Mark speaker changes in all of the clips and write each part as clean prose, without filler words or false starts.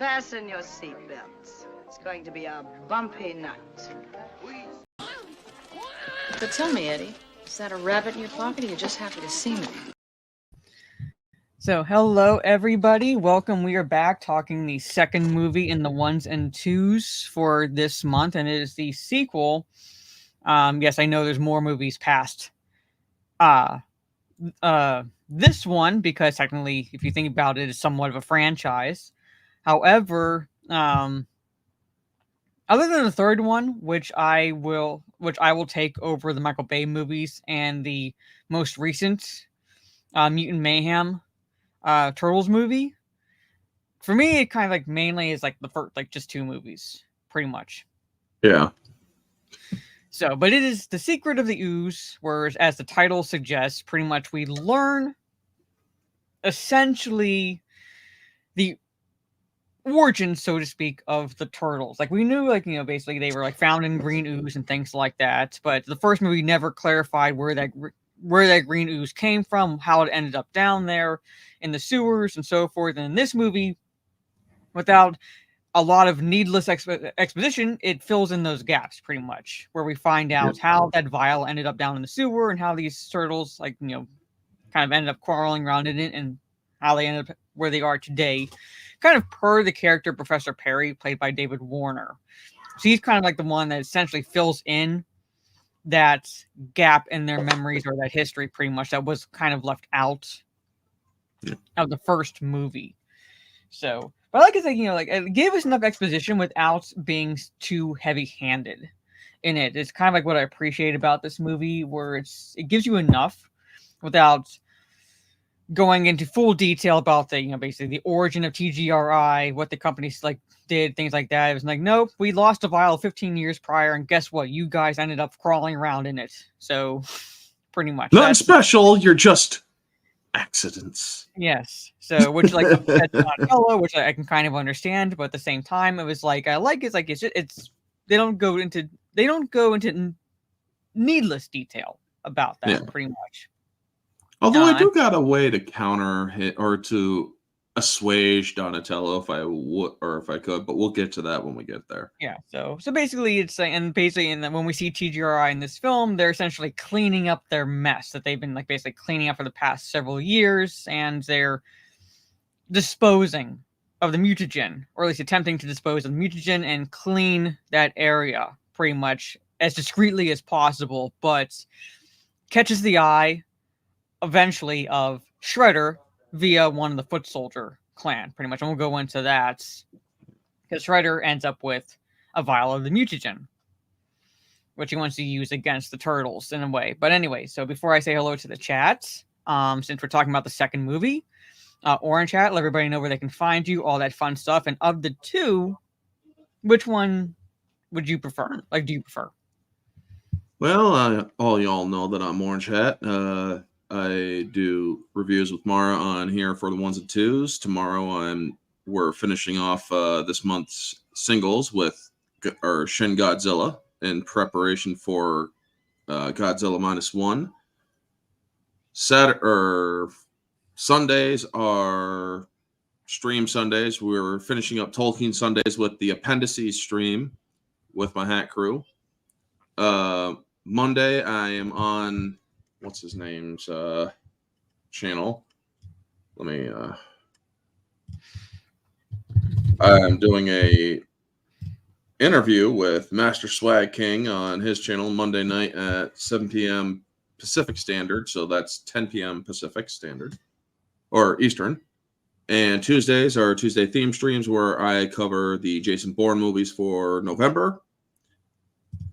Speaker 1: Fasten your seatbelts. It's going to be a bumpy night.
Speaker 2: But tell me, Eddie, is that a rabbit in your pocket or are you just happy to see me?
Speaker 3: So, hello everybody. Welcome. We are back talking the second movie in the ones and twos for this month, and it is the sequel. Yes, I know there's more movies past this one because technically, if you think about it, it's somewhat of a franchise. However, other than the third one, which I will take over the Michael Bay movies and the most recent Mutant Mayhem Turtles movie. For me, it kind of like mainly is like the first, like just two movies, pretty much.
Speaker 4: Yeah.
Speaker 3: So, but it is The Secret of the Ooze, where, as the title suggests, pretty much we learn essentially the origin, so to speak, of the turtles. Like we knew, like, you know, basically they were like found in green ooze and things like that. But the first movie never clarified where that green ooze came from, how it ended up down there in the sewers and so forth. And in this movie, without a lot of needless exposition, it fills in those gaps pretty much, where we find out how that vial ended up down in the sewer and how these turtles, like, you know, kind of ended up crawling around in it and how they ended up where they are today, kind of per the character Professor Perry, played by David Warner. So he's kind of like the one that essentially fills in that gap in their memories or that history pretty much that was kind of left out of the first movie. So, but like I said, you know, like it gave us enough exposition without being too heavy-handed in it. It's kind of like what I appreciate about this movie, where it gives you enough without going into full detail about the, you know, basically the origin of TGRI, what the companies like did, things like that. It was like, nope, we lost a vial 15 years prior, and guess what? You guys ended up crawling around in it. So, pretty much.
Speaker 4: Nothing special, you're just accidents.
Speaker 3: Yes. So, which like that's not fellow, which I can kind of understand, but at the same time, it was like I like it's like it's they don't go into needless detail about that pretty much.
Speaker 4: Although I do got a way to counter hit or to assuage Donatello if I would or if I could, but we'll get to that when we get there.
Speaker 3: Yeah. So basically, it's like, and basically, when we see TGRI in this film, they're essentially cleaning up their mess that they've been like basically cleaning up for the past several years, and they're disposing of the mutagen, or at least attempting to dispose of the mutagen and clean that area pretty much as discreetly as possible, but catches the eye eventually of Shredder via one of the Foot Soldier clan, pretty much. And we'll go into that because Shredder ends up with a vial of the mutagen, which he wants to use against the Turtles in a way. But anyway, so before I say hello to the chat, since we're talking about the second movie, Orange Hat, let everybody know where they can find you, all that fun stuff. And of the two, which one would you prefer? Like, do you prefer?
Speaker 4: Well, all y'all know that I'm Orange Hat. I do reviews with Mara on here for the ones and twos. Tomorrow we're finishing off this month's singles with our Shin Godzilla in preparation for Godzilla -1. Sundays are stream Sundays. We're finishing up Tolkien Sundays with the Appendices stream with my Hat crew. Monday I am on what's his name's channel. Let me I'm doing a interview with Master Swag King on his channel Monday night at 7 p.m. Pacific Standard, so that's 10 p.m. Pacific Standard or Eastern. And Tuesdays are Tuesday theme streams where I cover the Jason Bourne movies for November.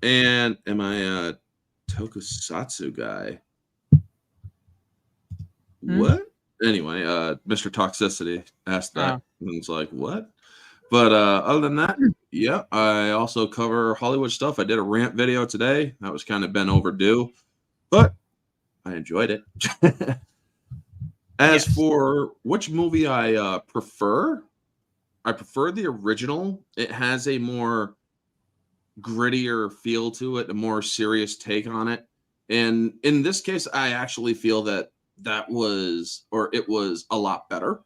Speaker 4: And am I a tokusatsu guy? What? Anyway, Mr. Toxicity asked that. And it's like, what? But other than that, yeah, I also cover Hollywood stuff. I did a rant video today. That was kind of been overdue, but I enjoyed it. As for which movie I prefer the original. It has a more grittier feel to it, a more serious take on it. And in this case, I actually feel that it was a lot better.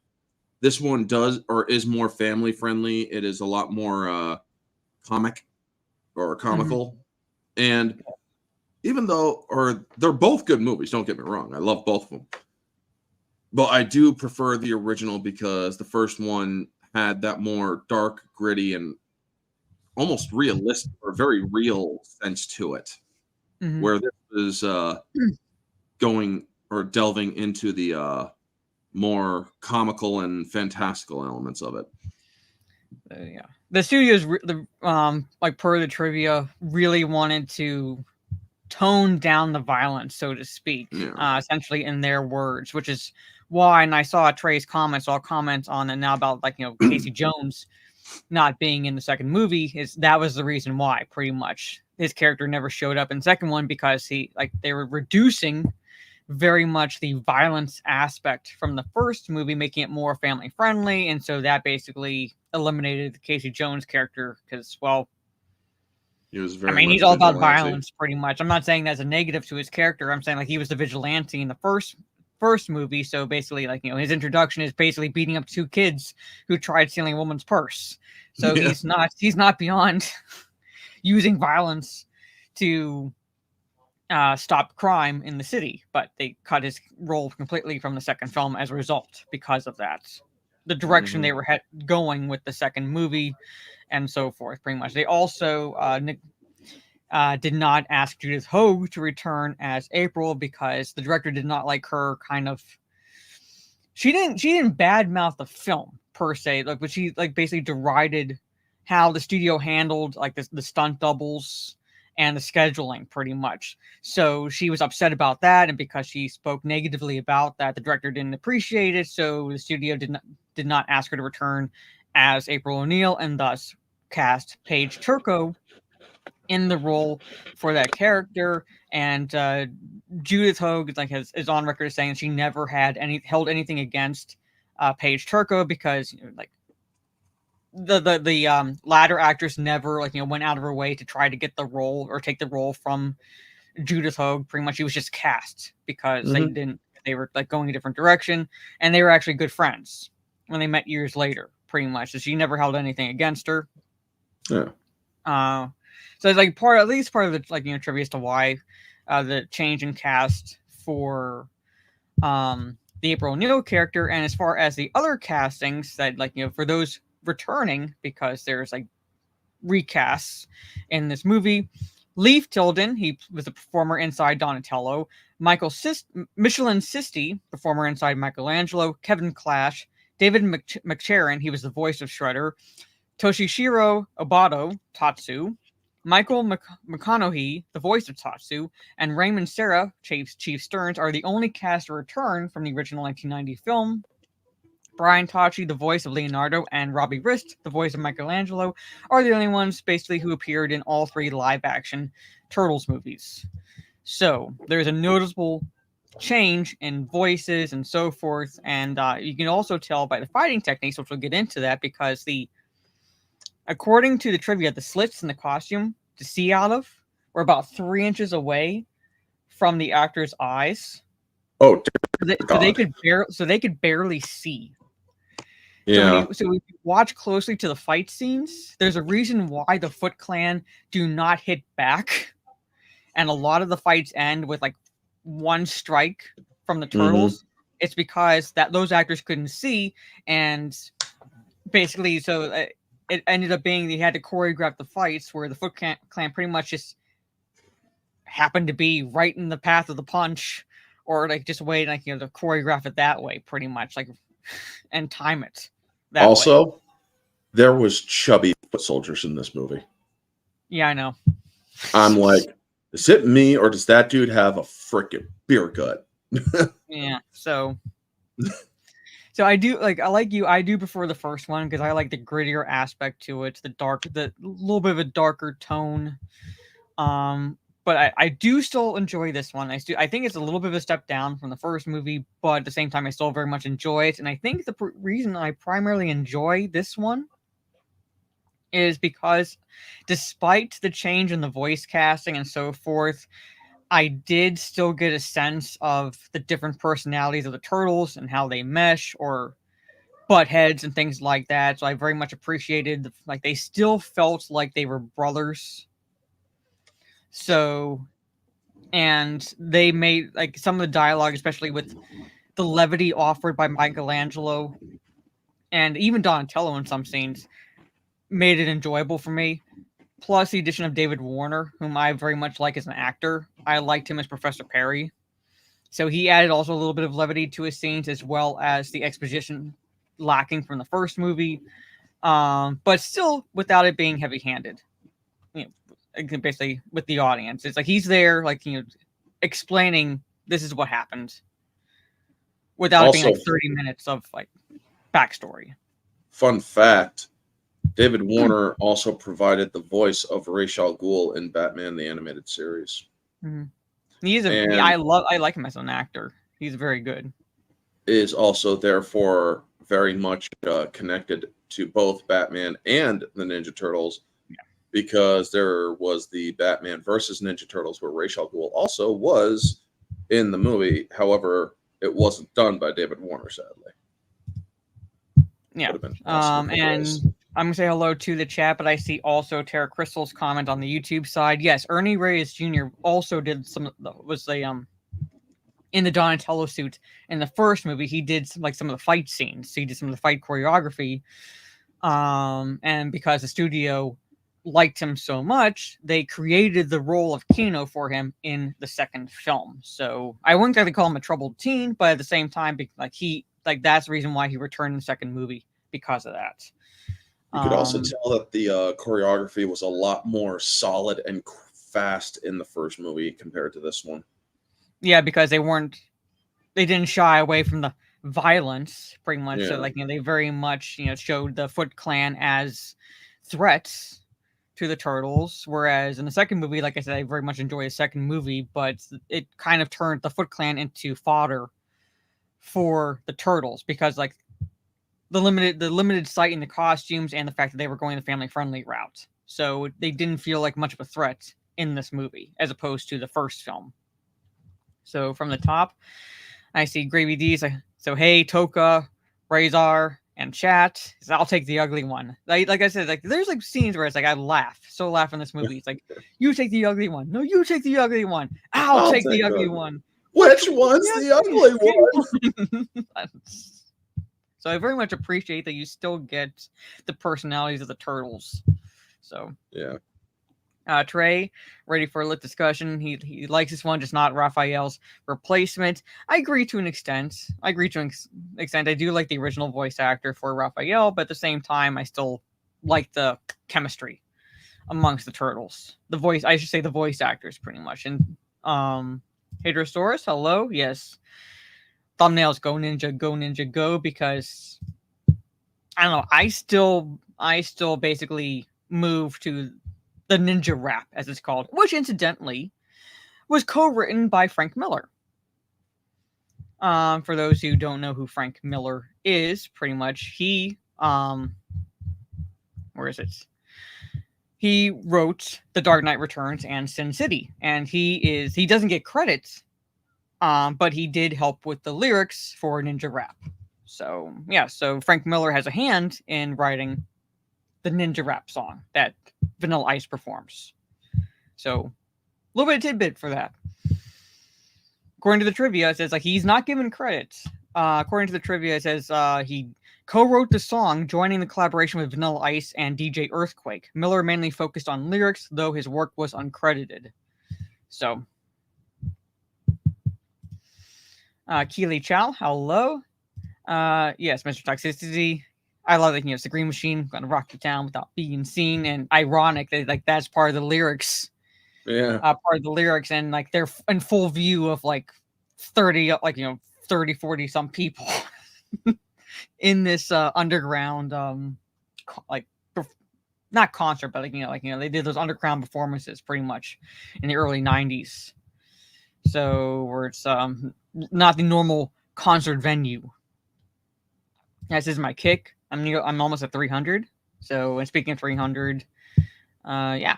Speaker 4: This one does or is more family friendly. It is a lot more comic or comical. And even though, or they're both good movies, don't get me wrong. I love both of them. But I do prefer the original because the first one had that more dark, gritty, and almost realistic or very real sense to it. Where this is going or delving into the more comical and fantastical elements of it.
Speaker 3: Yeah, the studios, like per the trivia, really wanted to tone down the violence, so to speak, essentially in their words, which is why. And I saw Trey's comments. So I'll comment on it now about Casey Jones not being in the second movie. That was the reason why, pretty much. His character never showed up in the second one because they were reducing very much the violence aspect from the first movie, making it more family friendly, and so that basically eliminated the Casey Jones character because, well,
Speaker 4: he was very
Speaker 3: he's all about violence, pretty much. I'm not saying that's a negative to his character. I'm saying he was the vigilante in the first movie, so basically, his introduction is basically beating up 2 kids who tried stealing a woman's purse. So he's not beyond using violence to stop crime in the city, but they cut his role completely from the second film as a result because of that. The direction they were going with the second movie and so forth, pretty much. They also did not ask Judith Hoag to return as April because the director did not like her she didn't badmouth the film per se, but she basically derided how the studio handled the stunt doubles and the scheduling, pretty much. So she was upset about that, and because she spoke negatively about that, the director didn't appreciate it. So the studio did not ask her to return as April O'Neil, and thus cast Paige Turco in the role for that character. And Judith Hoag is on record as saying she never held anything against Paige Turco because the latter actress never went out of her way to try to get the role or take the role from Judith Hoag. Pretty much, she was just cast because they were going a different direction, and they were actually good friends when they met years later. Pretty much, so she never held anything against her.
Speaker 4: Yeah.
Speaker 3: So it's part of the trivia as to why the change in cast for the April O'Neil character, and as far as the other castings that for those returning, because there's recasts in this movie. Leif Tilden, he was a performer inside Donatello. Michelin Sisti, performer inside Michelangelo. Kevin Clash. David McSharon, he was the voice of Shredder. Toshishiro Obado, Tatsu. Michael McConaughey, the voice of Tatsu. And Raymond Serra, Chief Stearns, are the only cast to return from the original 1990 film. Brian Tachi, the voice of Leonardo, and Robbie Rist, the voice of Michelangelo, are the only ones basically who appeared in all 3 live-action Turtles movies. So there's a noticeable change in voices and so forth, and you can also tell by the fighting techniques, which we'll get into that, because according to the trivia, the slits in the costume to see out of were about 3 inches away from the actor's eyes.
Speaker 4: Oh,
Speaker 3: so they could barely see.
Speaker 4: Yeah.
Speaker 3: So if you watch closely to the fight scenes, there's a reason why the Foot Clan do not hit back, and a lot of the fights end with one strike from the Turtles. It's because those actors couldn't see, and basically, so it ended up being they had to choreograph the fights where the Foot Clan pretty much just happened to be right in the path of the punch, or just wait to choreograph it that way, pretty much and time it.
Speaker 4: Also, there was chubby foot soldiers in this movie.
Speaker 3: Yeah, I know.
Speaker 4: I'm like, is it me or does that dude have a freaking beer gut?
Speaker 3: Yeah. So I do I do prefer the first one because I like the grittier aspect to it, the little bit of a darker tone. But I do still enjoy this one. I think it's a little bit of a step down from the first movie, but at the same time, I still very much enjoy it. And I think the reason I primarily enjoy this one is because despite the change in the voice casting and so forth, I did still get a sense of the different personalities of the Turtles and how they mesh, or butt heads and things like that. So I very much appreciated like they still felt like they were brothers. So, and they made like some of the dialogue, especially with the levity offered by Michelangelo and even Donatello in some scenes, made it enjoyable for me. Plus the addition of David Warner, whom I very much like as an actor. I liked him as Professor Perry. So he added also a little bit of levity to his scenes, as well as the exposition lacking from the first movie, but still without it being heavy-handed. You know, basically with the audience, it's like he's there, like explaining this is what happened, without it being
Speaker 4: Also,
Speaker 3: like 30 minutes of like backstory.
Speaker 4: fun fact: David Warner also provided the voice of Ra's al Ghul in Batman the Animated Series.
Speaker 3: Mm-hmm. He's a
Speaker 4: And
Speaker 3: I like him as an actor. He's very good.
Speaker 4: is also therefore very much connected to both Batman and the Ninja Turtles, because there was the Batman versus Ninja Turtles where Ra's al Ghul also was in the movie. However, it wasn't done by David Warner, sadly.
Speaker 3: Yeah.
Speaker 4: Would have been awesome if it
Speaker 3: And
Speaker 4: was.
Speaker 3: I'm gonna say hello to the chat, but I see also Tara Crystal's comment on the YouTube side. Yes, Ernie Reyes Jr. also did in the Donatello suit in the first movie. He did some of the fight scenes. So he did some of the fight choreography. And because the studio liked him so much, they created the role of Keno for him in the second film. So I wouldn't exactly call him a troubled teen, but at the same time, that's the reason why he returned in the second movie, because of that.
Speaker 4: You could also tell that the choreography was a lot more solid and fast in the first movie compared to this one.
Speaker 3: Yeah, because they didn't shy away from the violence, pretty much. So they very much showed the Foot Clan as threats to the Turtles, whereas in the second movie, like I said, I very much enjoy the second movie, but it kind of turned the Foot Clan into fodder for the Turtles, because like the limited sight in the costumes and the fact that they were going the family friendly route, so they didn't feel like much of a threat in this movie as opposed to the first film. So from the top, I see Gravy D's. So hey, Toka, Razor, and chat. I'll take the ugly one. Like I said, like there's like scenes where it's like I laugh in this movie. It's like, you take the ugly one. No, you take the ugly one. I'll take the ugly one.
Speaker 4: Which one's the ugly one?
Speaker 3: So I very much appreciate that you still get the personalities of the Turtles. So
Speaker 4: yeah.
Speaker 3: Trey, ready for a lit discussion. He likes this one, just not Raphael's replacement. I agree to an extent. I do like the original voice actor for Raphael, but at the same time, I still like the chemistry amongst the Turtles. The voice actors, pretty much. And Hadrosaurus, hello, yes. Thumbnails, go ninja, go, because I don't know. I still basically move to the Ninja Rap, as it's called, which incidentally was co-written by Frank Miller. For those who don't know who Frank Miller is, pretty much he where is it? He wrote The Dark Knight Returns and Sin City, and he doesn't get credits, but he did help with the lyrics for Ninja Rap. So yeah, so Frank Miller has a hand in writing the Ninja Rap song that Vanilla Ice performs. So a little bit of tidbit for that. According to the trivia, it says like he's not given credit. According to the trivia, it says he co-wrote the song, joining the collaboration with Vanilla Ice and DJ Earthquake. Miller mainly focused on lyrics, though his work was uncredited. So, Keely Chow, hello. Yes, Mr. Toxicity. I love that it's the Green Machine gonna rock you down without being seen, and ironic that like that's part of the lyrics.
Speaker 4: Yeah.
Speaker 3: Part of the lyrics, and like they're in full view of like 30, 40 some people in this underground not concert, but they did those underground performances pretty much in the early 90s. So where it's not the normal concert venue. This is my kick. I'm almost at 300. So, and speaking of 300, yeah,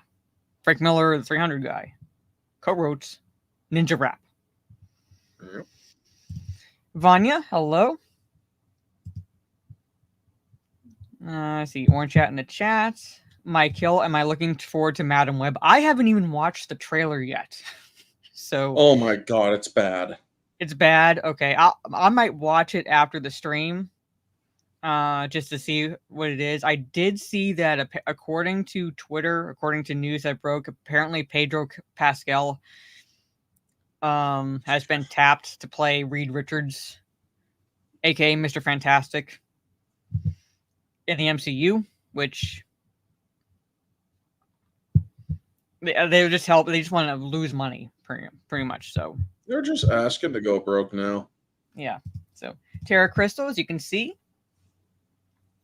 Speaker 3: Frank Miller, the 300 guy, co-wrote Ninja Rap.
Speaker 4: Yep.
Speaker 3: Vanya, hello. Let's see. Orange Chat in the chat. Mike Hill, am I looking forward to Madam Web? I haven't even watched the trailer yet. So
Speaker 4: Oh my god, it's bad.
Speaker 3: it's bad. Okay, I might watch it after the stream, just to see what it is. I did see that according to Twitter, according to news that broke, apparently Pedro Pascal has been tapped to play Reed Richards, aka Mr. Fantastic, in the MCU, which they just help. They just want to lose money, pretty much. So
Speaker 4: They're just asking to go broke now.
Speaker 3: yeah. So Terra Crystal, as you can see,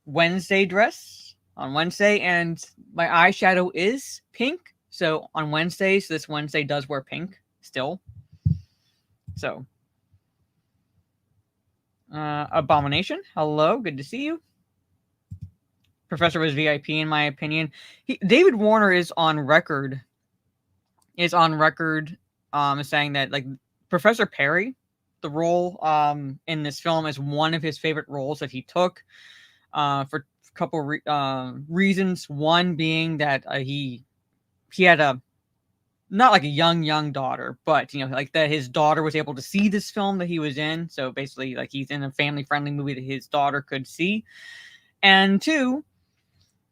Speaker 3: Wednesday dress on Wednesday, and my eyeshadow is pink. So on Wednesdays, this Wednesday does wear pink still. So Abomination, hello, good to see you. Professor was VIP in my opinion. David Warner is on record. Saying that like Professor Perry, the role in this film is one of his favorite roles that he took for a couple reasons. One being that he had a not like a young daughter, but like that his daughter was able to see this film that he was in. So basically, like he's in a family friendly movie that his daughter could see. And two,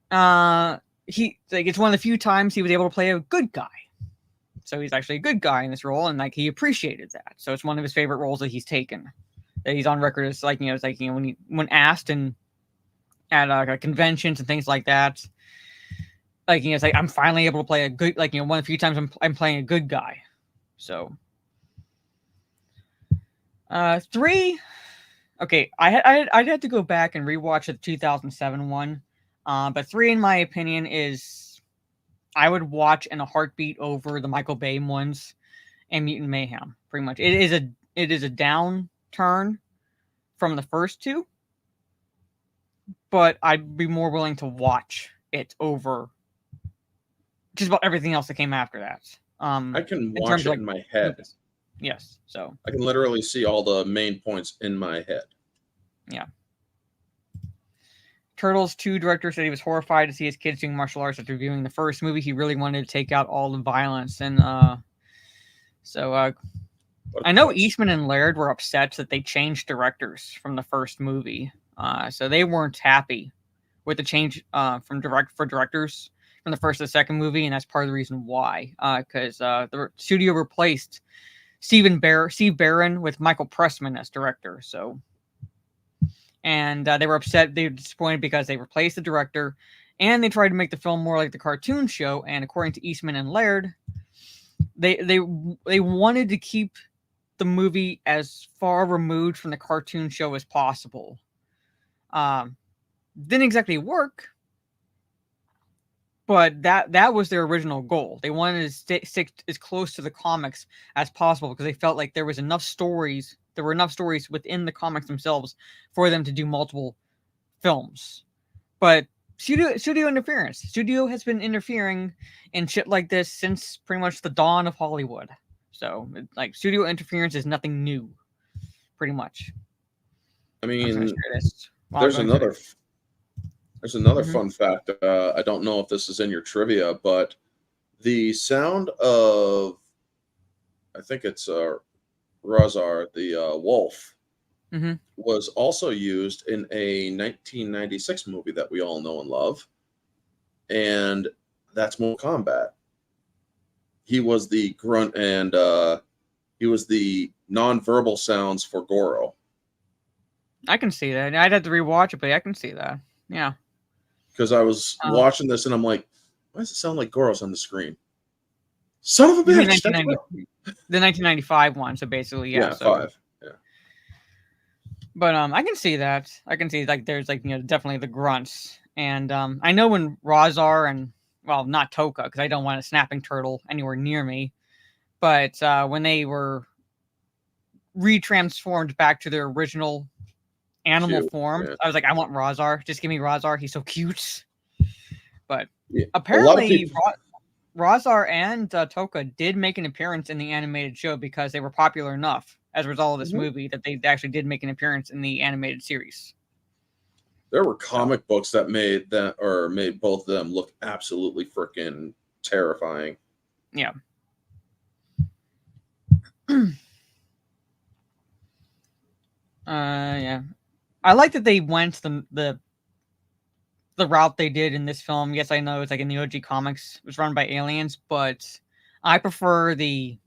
Speaker 3: it's one of the few times he was able to play a good guy. So he's actually a good guy in this role, and like he appreciated that. So it's one of his favorite roles that he's taken. That he's on record as like it's like when asked and at conventions and things like that, like it's like I'm finally able to play a good one of the few times I'm playing a good guy. So 3. Okay, I'd have to go back and rewatch the 2007 one, but 3 in my opinion is. I would watch in a heartbeat over the Michael Bay ones and Mutant Mayhem. Pretty much, it is a downturn from the first 2, but I'd be more willing to watch it over just about everything else that came after that.
Speaker 4: I can watch it in my head.
Speaker 3: Yes, so
Speaker 4: I can literally see all the main points in my head.
Speaker 3: Yeah. Turtles 2 director said he was horrified to see his kids doing martial arts after viewing the first movie. He really wanted to take out all the violence. And I know Eastman and Laird were upset that they changed directors from the first movie. So they weren't happy with the change for directors from the first to the second movie. And that's part of the reason why. Because the studio replaced Steve Barron with Michael Pressman as director. So... And they were upset. They were disappointed because they replaced the director, and they tried to make the film more like the cartoon show. And according to Eastman and Laird, they wanted to keep the movie as far removed from the cartoon show as possible. Didn't exactly work, but that was their original goal. They wanted to stick as close to the comics as possible because they felt like there was enough stories. There were enough stories within the comics themselves for them to do multiple films. But studio interference. Studio has been interfering in shit like this since pretty much the dawn of Hollywood. So, like, studio interference is nothing new, pretty much.
Speaker 4: I mean, there's another fun fact. I don't know if this is in your trivia, but the sound of, I think it's Razar, the wolf, was also used in a 1996 movie that we all know and love, and that's Mortal Kombat. He was the grunt, and he was the non-verbal sounds for Goro.
Speaker 3: I can see that. I'd have to rewatch it, but I can see that. Yeah.
Speaker 4: Because I was watching this, and I'm like, why does it sound like Goro's on the screen? Son of a bitch!
Speaker 3: The 1995 one, so basically, yeah. So.
Speaker 4: 5. Yeah.
Speaker 3: But I can see that. I can see like there's like definitely the grunts, and I know when Razar and not Toka because I don't want a snapping turtle anywhere near me, but when they were retransformed back to their original animal form, yeah. I was like, I want Razar. Just give me Razar. He's so cute. But apparently, Razar and Toka did make an appearance in the animated show because they were popular enough as a result of this movie that they actually did make an appearance in the animated series.
Speaker 4: There were comic books that made both of them look absolutely freaking terrifying.
Speaker 3: Yeah. Yeah. I like that they went the route they did in this film. Yes, I know it's like in the OG comics, it was run by aliens, but I prefer the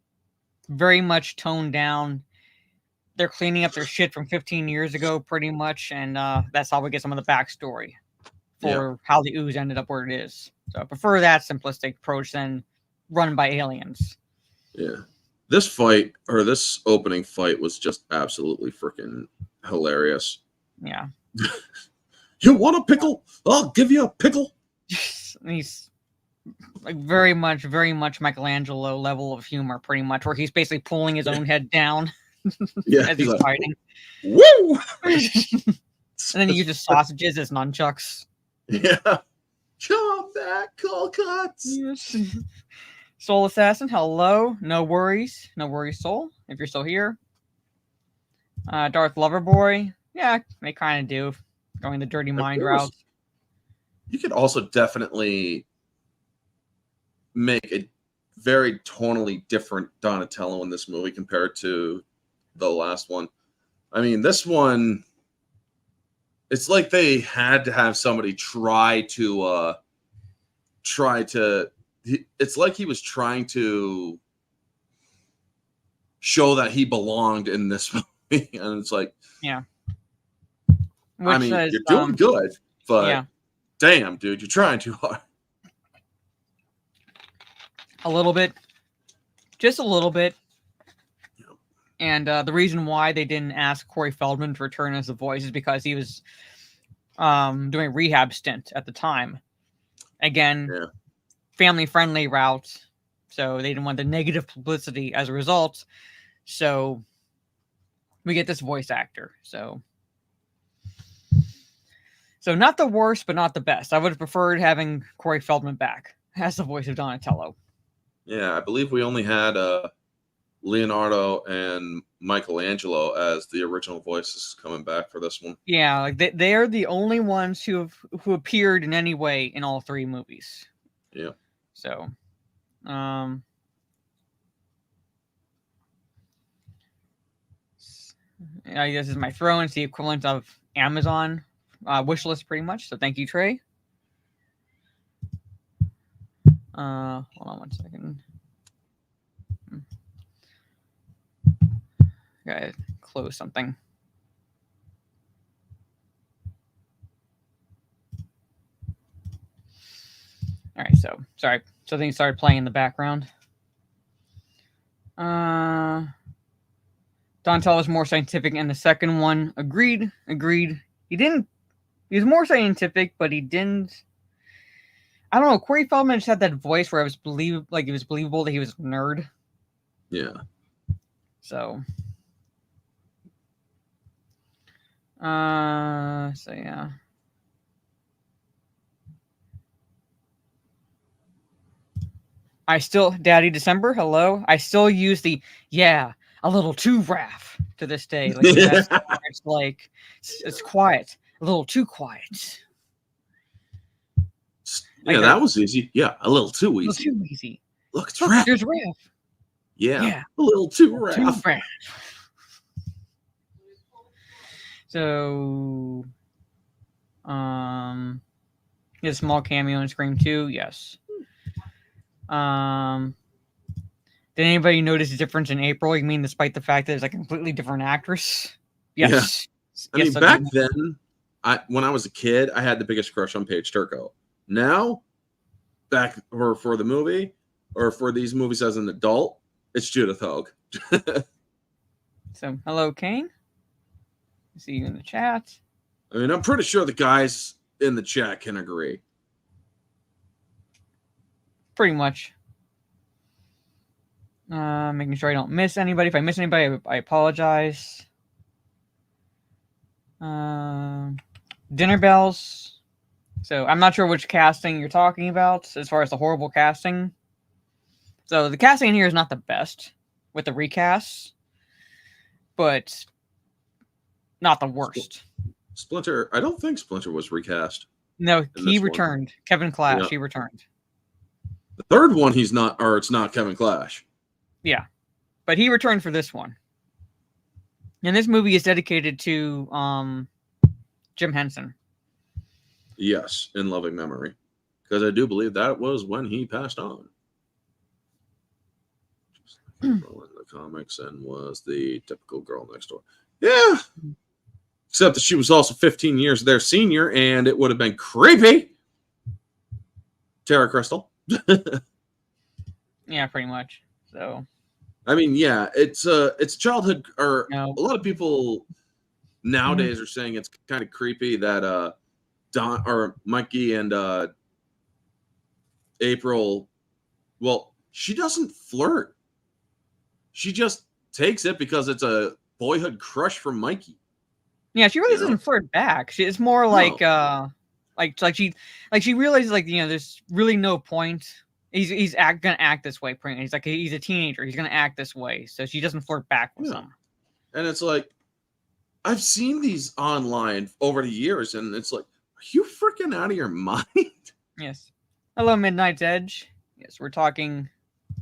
Speaker 3: very much toned down. They're cleaning up their shit from 15 years ago, pretty much, and that's how we get some of the backstory for how the Ooze ended up where it is. So I prefer that simplistic approach than run by aliens.
Speaker 4: Yeah. This fight, or this opening fight, was just absolutely freaking hilarious.
Speaker 3: Yeah.
Speaker 4: You want a pickle? I'll give you a pickle.
Speaker 3: He's like very much Michelangelo level of humor, pretty much, where he's basically pulling his own head down as he's
Speaker 4: like,
Speaker 3: fighting.
Speaker 4: Woo!
Speaker 3: And then he uses sausages as nunchucks.
Speaker 4: Yeah. Come back, cold cuts.
Speaker 3: Yes. Soul Assassin, hello. No worries, Soul, if you're still here. Darth Loverboy, yeah, they kind of do, going the dirty mind route.
Speaker 4: You could also definitely make a very tonally different Donatello in this movie compared to the last one. I mean, this one, it's like they had to have somebody try to it's like he was trying to show that he belonged in this movie, and it's like,
Speaker 3: yeah.
Speaker 4: I mean, you're doing good, but yeah. Damn, dude, you're trying too hard.
Speaker 3: A little bit, just a little bit. Yep. And the reason why they didn't ask Corey Feldman to return as the voice is because he was doing a rehab stint at the time. Again, family-friendly route, so they didn't want the negative publicity as a result. So we get this voice actor. So not the worst, but not the best. I would have preferred having Corey Feldman back as the voice of Donatello.
Speaker 4: Yeah, I believe we only had Leonardo and Michelangelo as the original voices coming back for this one.
Speaker 3: Yeah, like they are the only ones who appeared in any way in all three movies.
Speaker 4: Yeah.
Speaker 3: So, I guess this is my throw. It's the equivalent of Amazon wish list, pretty much. So thank you, Trey. Hold on one second. Gotta close something. All right, so sorry. Something started playing in the background. Donatello was more scientific in the second one. Agreed. He was more scientific, but he didn't. I don't know. Corey Feldman just had that voice where it was believable that he was a nerd.
Speaker 4: Yeah.
Speaker 3: So yeah. Daddy December, hello. I still use the a little too Raph to this day. Like it's like it's quiet, a little too quiet.
Speaker 4: Yeah, that was easy. Yeah, a little too easy. Look, it's Raph.
Speaker 3: There's Raph.
Speaker 4: Yeah, a little too Raph.
Speaker 3: So, he has a small cameo in Scream 2. Yes. Did anybody notice a difference in April? You mean despite the fact that it's a completely different actress? Yes.
Speaker 4: Yeah. I mean, back then, when I was a kid, I had the biggest crush on Paige Turco. Now, for the movie, or for these movies as an adult, it's Judith Hogue.
Speaker 3: So, hello, Kane. See you in the chat.
Speaker 4: I mean, I'm pretty sure the guys in the chat can agree.
Speaker 3: Pretty much. Making sure I don't miss anybody. If I miss anybody, I apologize. Dinner Bells. So I'm not sure which casting you're talking about as far as the horrible casting. So the casting in here is not the best with the recasts, but not the worst.
Speaker 4: Splinter. I don't think Splinter was recast
Speaker 3: No,
Speaker 4: in
Speaker 3: he
Speaker 4: this one.
Speaker 3: returned. Kevin Clash,
Speaker 4: Yeah.
Speaker 3: he returned.
Speaker 4: The third one, he's not, or it's not Kevin Clash.
Speaker 3: Yeah, but he returned for this one. And this movie is dedicated to Jim Henson.
Speaker 4: Yes, in loving memory, because I do believe that was when he passed on. In the comics, and was the typical girl next door. Yeah, except that she was also 15 years their senior, and it would have been creepy. Tara Crystal.
Speaker 3: Yeah, pretty much. So,
Speaker 4: I mean, yeah, it's childhood, or
Speaker 3: no.
Speaker 4: a lot of people nowadays are saying it's kind of creepy that Don or Mikey and April, well, she doesn't flirt. She just takes it because it's a boyhood crush from Mikey.
Speaker 3: Yeah, she really
Speaker 4: You know?
Speaker 3: doesn't flirt back. It's more like like she realizes, like, there's really no point. He's gonna act this way. He's like, he's a teenager. He's gonna act this way. So she doesn't flirt back with him.
Speaker 4: And it's like, I've seen these online over the years, and it's like, are you freaking out of your mind?
Speaker 3: Yes. Hello, Midnight's Edge. Yes, we're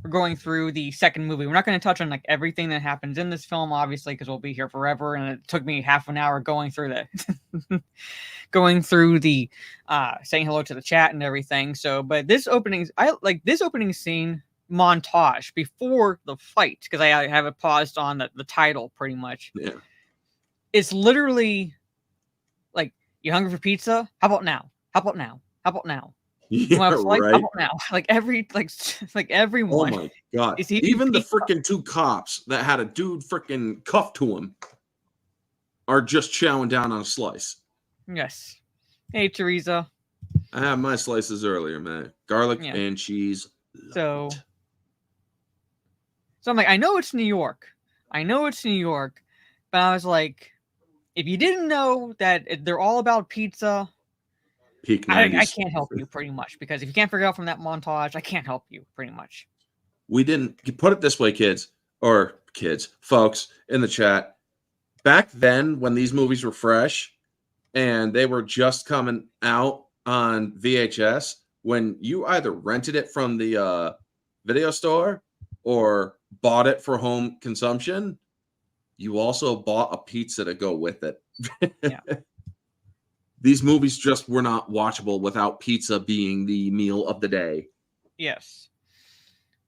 Speaker 3: going through the second movie. We're not going to touch on like everything that happens in this film, obviously, because we'll be here forever. And it took me half an hour going through the saying hello to the chat and everything. So, but I like this opening scene montage before the fight, because I have it paused on the title pretty much.
Speaker 4: Yeah.
Speaker 3: It's literally like, you hungry for pizza? How about now? How about now? How about now?
Speaker 4: Yeah, right.
Speaker 3: How about now? Like everyone.
Speaker 4: Oh my god! Even the freaking two cops that had a dude freaking cuffed to him are just chowing down on a slice.
Speaker 3: Yes. Hey, Teresa.
Speaker 4: I had my slices earlier, man. Garlic and cheese.
Speaker 3: So I'm like, I know it's New York. But I was like, if you didn't know that they're all about pizza,
Speaker 4: peak 90s.
Speaker 3: I can't help you pretty much, because if you can't figure out from that montage, I can't help you pretty much.
Speaker 4: We didn't put it this way, folks in the chat. Back then, when these movies were fresh and they were just coming out on VHS, when you either rented it from the video store or bought it for home consumption, you also bought a pizza to go with it.
Speaker 3: Yeah.
Speaker 4: These movies just were not watchable without pizza being the meal of the day.
Speaker 3: Yes.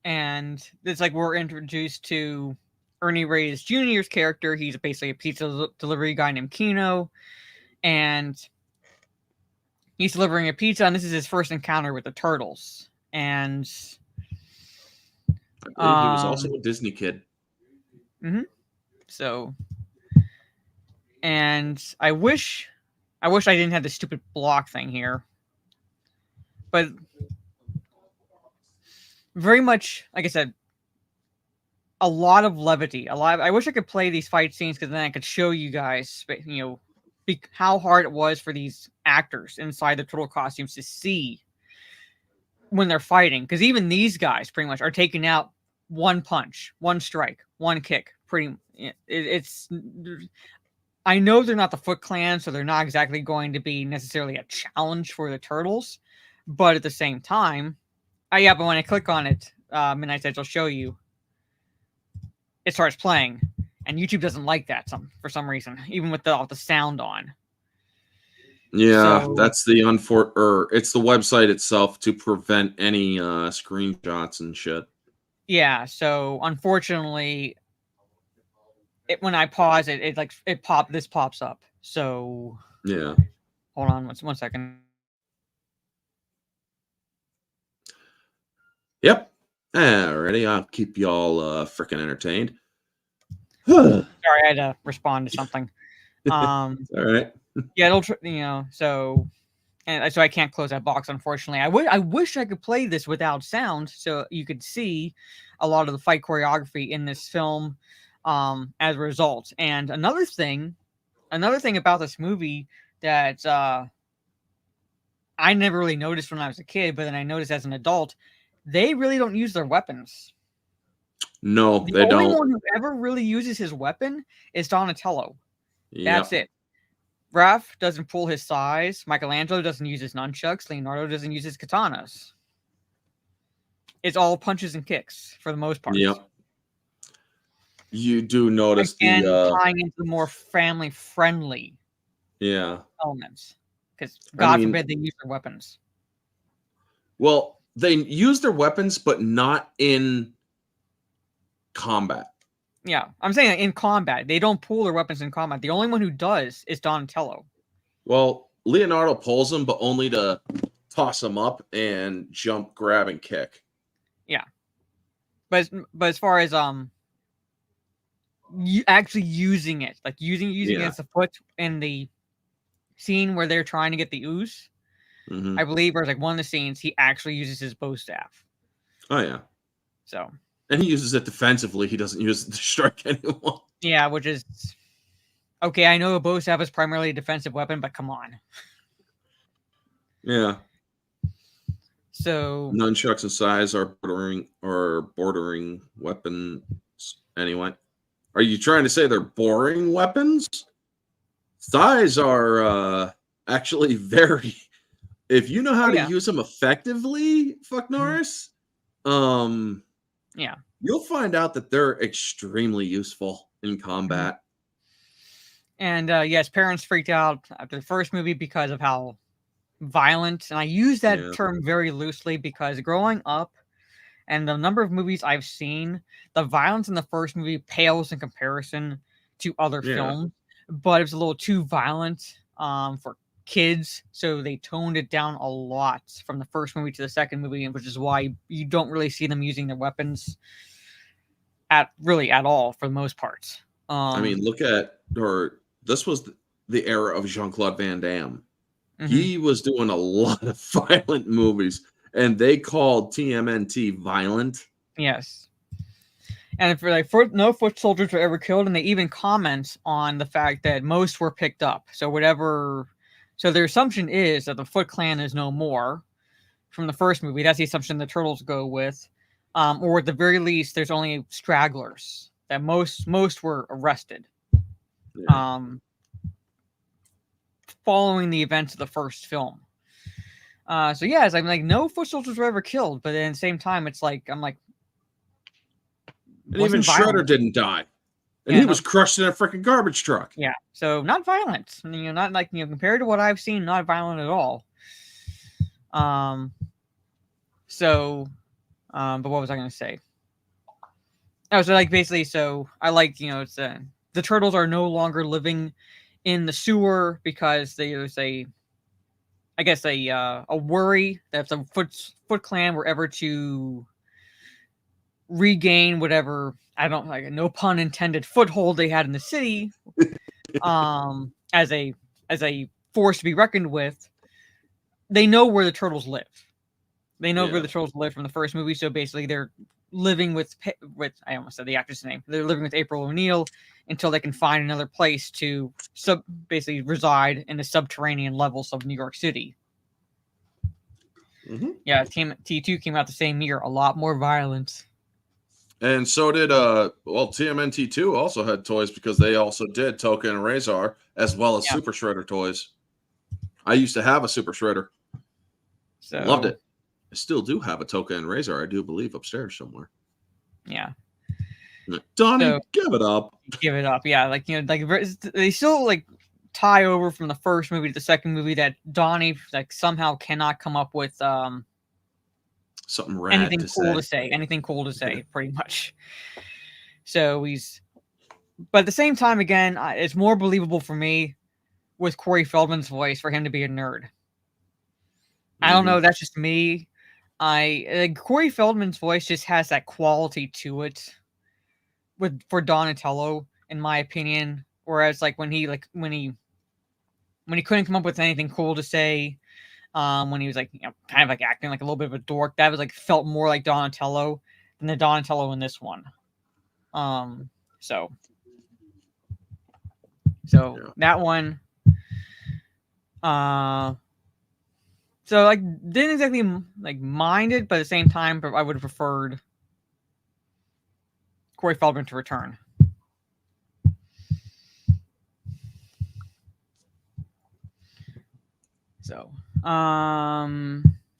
Speaker 3: And it's like we're introduced to Ernie Reyes Jr.'s character. He's basically a pizza delivery guy named Kino. And he's delivering a pizza, and this is his first encounter with the Turtles. And
Speaker 4: I believe he was also a Disney kid.
Speaker 3: Mm-hmm. So, and I wish I didn't have this stupid block thing here. But very much, like I said, a lot of levity. I wish I could play these fight scenes, because then I could show you guys, how hard it was for these actors inside the turtle costumes to see when they're fighting. Because even these guys pretty much are taking out one punch, one strike, one kick. It's I know they're not the Foot Clan, so they're not exactly going to be necessarily a challenge for the Turtles, but at the same time, but when I click on it, Midnight's Edge will show you, it starts playing, and YouTube doesn't like that for some reason, even with the sound on.
Speaker 4: Yeah, so, that's the it's the website itself to prevent any screenshots and shit.
Speaker 3: Yeah, so unfortunately, when I pause it, this pops up. So
Speaker 4: yeah,
Speaker 3: hold on one second.
Speaker 4: Yep. Alrighty, I'll keep y'all freaking entertained.
Speaker 3: Sorry, I had to respond to something.
Speaker 4: All right.
Speaker 3: Yeah, it'll so I can't close that box, unfortunately. I wish I could play this without sound, so you could see a lot of the fight choreography in this film as a result. And another thing about this movie that I never really noticed when I was a kid, but then I noticed as an adult, they really don't use their weapons.
Speaker 4: No, they don't.
Speaker 3: The only one who ever really uses his weapon is Donatello. Yep. That's it. Raph doesn't pull his sais. Michelangelo doesn't use his nunchucks. Leonardo doesn't use his katanas. It's all punches and kicks for the most part.
Speaker 4: Yep. You do notice
Speaker 3: Again,
Speaker 4: the
Speaker 3: tying into the more family-friendly elements. Because God forbid they use their weapons.
Speaker 4: Well, they use their weapons, but not in combat.
Speaker 3: Yeah, I'm saying in combat. They don't pull their weapons in combat. The only one who does is Donatello.
Speaker 4: Well, Leonardo pulls them, but only to toss them up and jump, grab, and kick.
Speaker 3: Yeah. But as far as actually using it, like using it as a foot in the scene where they're trying to get the ooze, I believe, or like one of the scenes, he actually uses his bow staff.
Speaker 4: Oh yeah.
Speaker 3: So.
Speaker 4: And he uses it defensively. He doesn't use it to strike anyone.
Speaker 3: Yeah, which is okay. I know a bow staff is primarily a defensive weapon, but come on.
Speaker 4: Yeah.
Speaker 3: So
Speaker 4: nunchucks and sais are bordering weapons anyway. Are you trying to say they're boring weapons? Sais are actually very. If you know how to use them effectively, fuck Norris.
Speaker 3: Yeah,
Speaker 4: you'll find out that they're extremely useful in combat.
Speaker 3: And yes, parents freaked out after the first movie because of how violent, and I use that term very loosely because growing up and the number of movies I've seen, the violence in the first movie pales in comparison to other films, but it was a little too violent for kids, so they toned it down a lot from the first movie to the second movie, which is why you don't really see them using their weapons at all for the most part.
Speaker 4: I mean, this was the era of Jean-Claude Van Damme. He was doing a lot of violent movies, and they called TMNT violent.
Speaker 3: Yes. And no foot soldiers were ever killed, and they even comment on the fact that most were picked up. So their assumption is that the Foot Clan is no more from the first movie. That's the assumption the Turtles go with. Or at the very least, there's only stragglers. That most were arrested.
Speaker 4: Yeah.
Speaker 3: Following the events of the first film. So yes, I'm like, no foot soldiers were ever killed, but at the same time, it's like, I'm like,
Speaker 4: and even Shredder didn't die, and he was crushed in a freaking garbage truck.
Speaker 3: Yeah, so not violent. Not like compared to what I've seen, not violent at all. But what was I going to say? Oh, so like basically, so I like it's the Turtles are no longer living in the sewer because there's a worry that if the Foot Clan were ever to regain whatever, I don't like, no pun intended, foothold they had in the city, as a force to be reckoned with, they know where the Turtles live. They know where the Turtles live from the first movie, so basically they're living with I almost said the actress name. They're living with April O'Neil until they can find another place to basically reside in the subterranean levels of New York City. Yeah, T2 came out the same year, a lot more violent.
Speaker 4: And so did TMNT2 also had toys because they also did Toka and Razor as well as Super Shredder toys. I used to have a Super Shredder. Loved it. I still do have a Toka and Razor, I do believe, upstairs somewhere.
Speaker 3: Yeah.
Speaker 4: Donnie, give it up.
Speaker 3: Give it up. Yeah, like they still like tie over from the first movie to the second movie that Donnie like somehow cannot come up with
Speaker 4: something rad
Speaker 3: anything
Speaker 4: to
Speaker 3: cool to say, pretty much. So but at the same time, again, it's more believable for me with Corey Feldman's voice for him to be a nerd. I don't know, that's just me. Corey Feldman's voice just has that quality to it for Donatello, in my opinion. Whereas like when he couldn't come up with anything cool to say, when he was like kind of like acting like a little bit of a dork, that was like felt more like Donatello than the Donatello in this one. So that one, so like didn't exactly like mind it, but at the same time, I would have preferred Corey Feldman to return. So,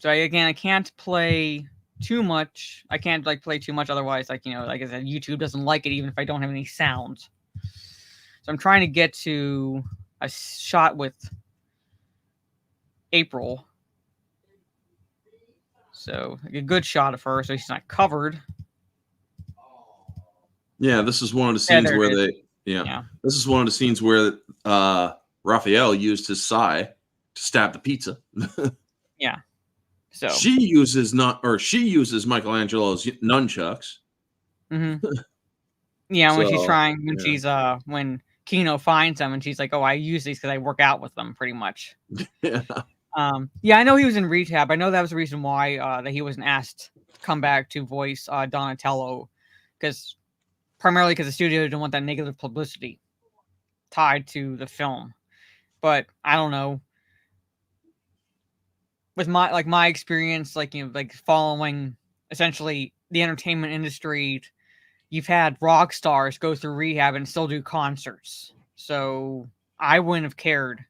Speaker 3: again, I can't play too much. I can't like play too much, otherwise, like like I said, YouTube doesn't like it even if I don't have any sound. So I'm trying to get to a shot with April. So like a good shot of her, so she's not covered.
Speaker 4: Yeah, this is one of the scenes where they. Yeah, this is one of the scenes where Raphael used his sai to stab the pizza.
Speaker 3: Yeah. So
Speaker 4: she uses Michelangelo's nunchucks.
Speaker 3: Mm-hmm. Yeah, when she's trying, when Kino finds them, and she's like, "Oh, I use these because I work out with them, pretty much."
Speaker 4: Yeah.
Speaker 3: Yeah, I know he was in rehab. I know that was the reason why that he wasn't asked to come back to voice Donatello, primarily because the studio didn't want that negative publicity tied to the film. But I don't know. With my experience, following essentially the entertainment industry, you've had rock stars go through rehab and still do concerts. So I wouldn't have cared.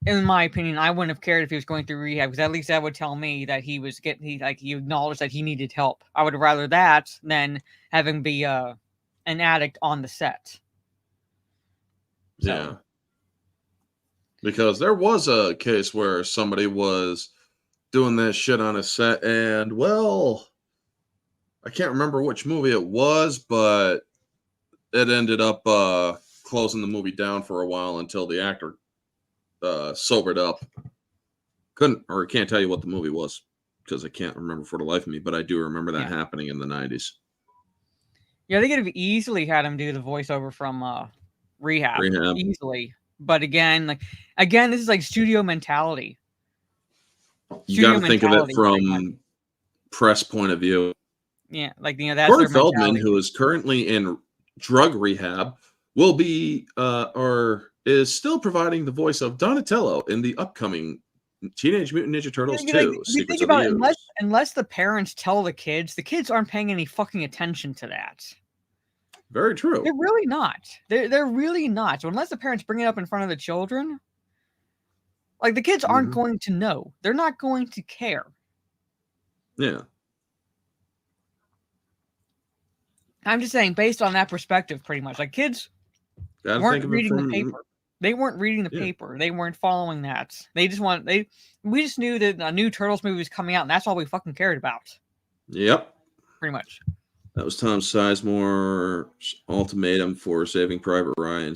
Speaker 3: In my opinion, I wouldn't have cared if he was going through rehab, because at least that would tell me that he acknowledged that he needed help. I would rather that than having be an addict on the set. So.
Speaker 4: Yeah. Because there was a case where somebody was doing that shit on a set, and I can't remember which movie it was, but it ended up closing the movie down for a while until the actor sobered up. Can't tell you what the movie was because I can't remember for the life of me, but I do remember that happening in the 90s.
Speaker 3: Yeah, they could have easily had him do the voiceover from rehab easily. But again, this is like studio mentality.
Speaker 4: You got to think of it from press point of view.
Speaker 3: Yeah, that's
Speaker 4: Corey Feldman, who is currently in drug rehab, will be or is still providing the voice of Donatello in the upcoming Teenage Mutant Ninja Turtles 2.
Speaker 3: Think about it, unless the parents tell the kids aren't paying any fucking attention to that.
Speaker 4: Very true.
Speaker 3: They're really not. They're really not. So unless the parents bring it up in front of the children, the kids aren't going to know. They're not going to care.
Speaker 4: Yeah.
Speaker 3: I'm just saying, based on that perspective, pretty much, kids weren't reading the paper. They weren't reading the paper. They weren't following that. We just knew that a new Turtles movie was coming out, and that's all we fucking cared about.
Speaker 4: Yep.
Speaker 3: Pretty much.
Speaker 4: That was Tom Sizemore's ultimatum for Saving Private Ryan.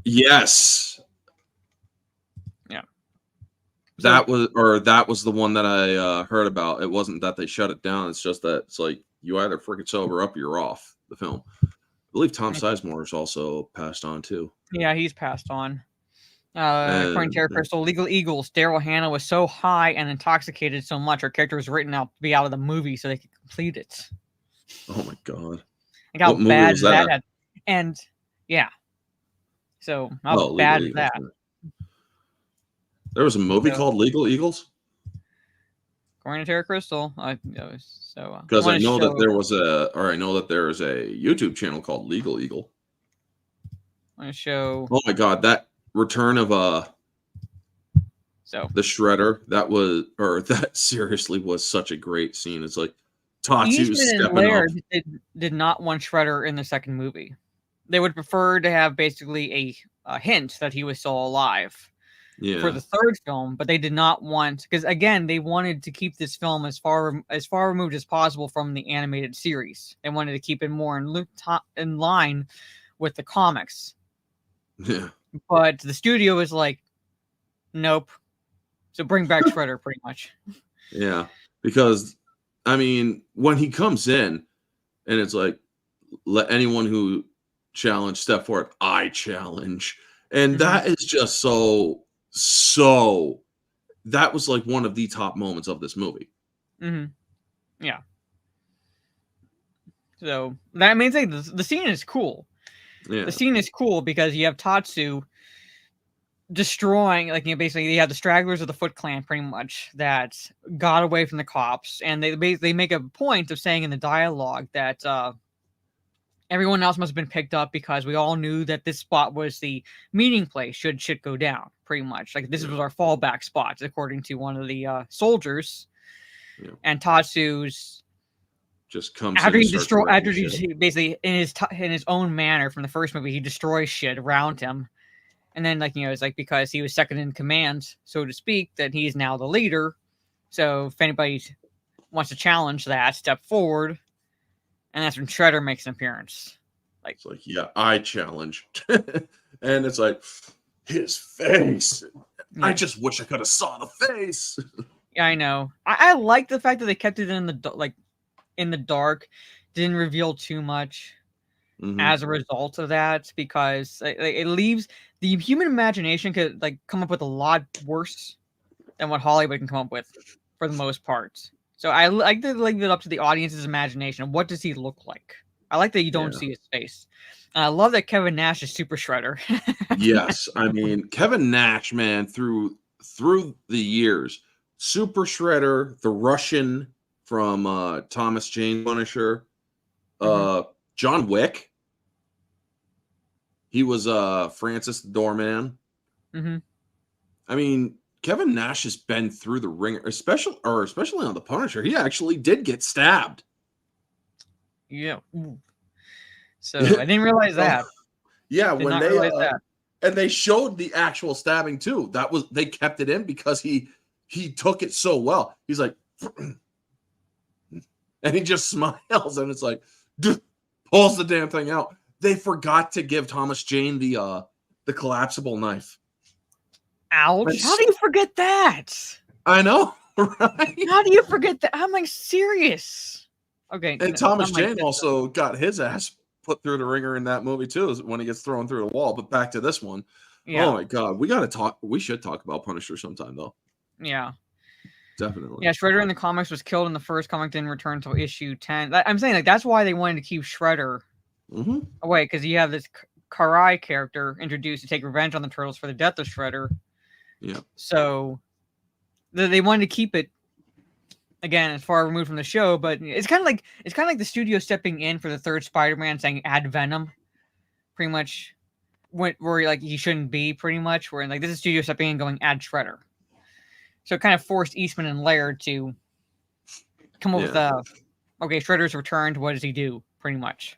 Speaker 4: Yes.
Speaker 3: Yeah.
Speaker 4: That was the one that I heard about. It wasn't that they shut it down. It's just that it's like you either freaking sober up or you're off the film. I believe Tom Sizemore's also passed on too.
Speaker 3: Yeah, he's passed on. According to Terry Crystal, Legal Eagles, Daryl Hannah was so high and intoxicated so much her character was written out to be out of the movie so they could complete it.
Speaker 4: Oh my god!
Speaker 3: Like how bad that? And yeah, so how bad is that?
Speaker 4: There was a movie called Legal Eagles.
Speaker 3: According to Terry Crystal, because
Speaker 4: I know that there is a YouTube channel called Legal Eagle.
Speaker 3: I want to show.
Speaker 4: Oh my god, that return of the Shredder, that seriously was such a great scene. It's like Tatsu stepping up.
Speaker 3: Did not want Shredder in the second movie. They would prefer to have basically a hint that he was still alive for the third film, but they did not want, because again, they wanted to keep this film as far removed as possible from the animated series. They wanted to keep it more in line with the comics.
Speaker 4: Yeah.
Speaker 3: But the studio is like, nope. So bring back Shredder, pretty much.
Speaker 4: Yeah, because I mean, when he comes in, and it's like, let anyone who challenge step forward. I challenge, and that is just so. That was like one of the top moments of this movie.
Speaker 3: Yeah. So that means the scene is cool.
Speaker 4: Yeah.
Speaker 3: The scene is cool because you have Tatsu destroying, basically you have the stragglers of the Foot Clan pretty much that got away from the cops, and they make a point of saying in the dialogue that everyone else must have been picked up because we all knew that this spot was the meeting place should shit go down, pretty much. Like, this was our fallback spot, according to one of the soldiers.
Speaker 4: Yeah.
Speaker 3: And Tatsu's
Speaker 4: just comes
Speaker 3: after
Speaker 4: in
Speaker 3: he
Speaker 4: and starts
Speaker 3: destroy
Speaker 4: wrecking
Speaker 3: after
Speaker 4: shit.
Speaker 3: he basically in his own manner from the first movie, he destroys shit around him. And then, like, it's like because he was second in command, so to speak, that he's now the leader. So if anybody wants to challenge that, step forward. And that's when Shredder makes an appearance. Like,
Speaker 4: it's like, yeah, I challenge. And it's like, his face. Yeah. I just wish I could have saw the face.
Speaker 3: Yeah, I know. I like the fact that they kept it in the dark, didn't reveal too much as a result of that, because it leaves the human imagination could like come up with a lot worse than what Hollywood can come up with for the most part. So I like to leave it up to the audience's imagination. What does he look like? I like that you don't see his face. I love that Kevin Nash is Super Shredder.
Speaker 4: Yes, I mean Kevin Nash, man, through the years, Super Shredder, the Russian from Thomas Jane Punisher, John Wick. He was Francis the Doorman. I mean, Kevin Nash has been through the ringer, especially on the Punisher. He actually did get stabbed.
Speaker 3: Yeah. So I didn't realize that.
Speaker 4: Yeah, when they showed the actual stabbing too. They kept it in because he took it so well. He's like, and he just smiles, and it's like, pulls the damn thing out. They forgot to give Thomas Jane the collapsible knife.
Speaker 3: Ouch! How do you forget that?
Speaker 4: I know, right?
Speaker 3: How do you forget that? I'm like, serious. Okay.
Speaker 4: And Thomas Jane also got his ass put through the ringer in that movie too, when he gets thrown through the wall. But back to this one. Yeah. Oh my god, we should talk about Punisher sometime though.
Speaker 3: Yeah.
Speaker 4: Definitely.
Speaker 3: Yeah, Shredder in the comics was killed in the first comic, didn't return until issue 10. I'm saying, like, that's why they wanted to keep Shredder away, because you have this Karai character introduced to take revenge on the Turtles for the death of Shredder.
Speaker 4: Yeah.
Speaker 3: So they wanted to keep it, again, as far removed from the show, but it's kind of like the studio stepping in for the third Spider-Man, saying add Venom, pretty much, where like he shouldn't be, pretty much, where like this is studio stepping in, going add Shredder. So it kind of forced Eastman and Laird to come up with okay, Shredder's returned. What does he do? Pretty much.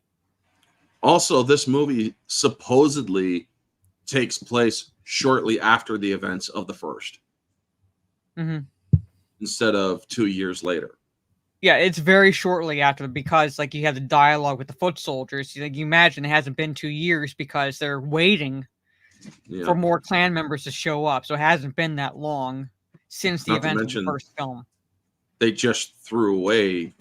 Speaker 4: Also, this movie supposedly takes place shortly after the events of the first. Instead of 2 years later.
Speaker 3: Yeah, it's very shortly after, because like you have the dialogue with the foot soldiers. Like, you imagine it hasn't been 2 years because they're waiting for more clan members to show up. So it hasn't been that long since the events of the first film.
Speaker 4: They just threw away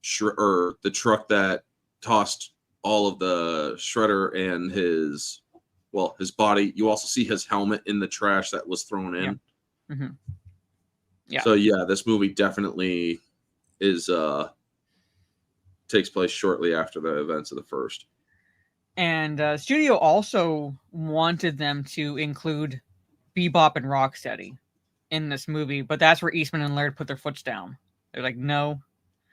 Speaker 4: the truck that tossed all of the Shredder and his body. You also see his helmet in the trash that was thrown in. Yeah. So yeah, this movie definitely takes place shortly after the events of the first.
Speaker 3: And studio also wanted them to include Bebop and Rocksteady in this movie, but that's where Eastman and Laird put their foots down. They're like, no.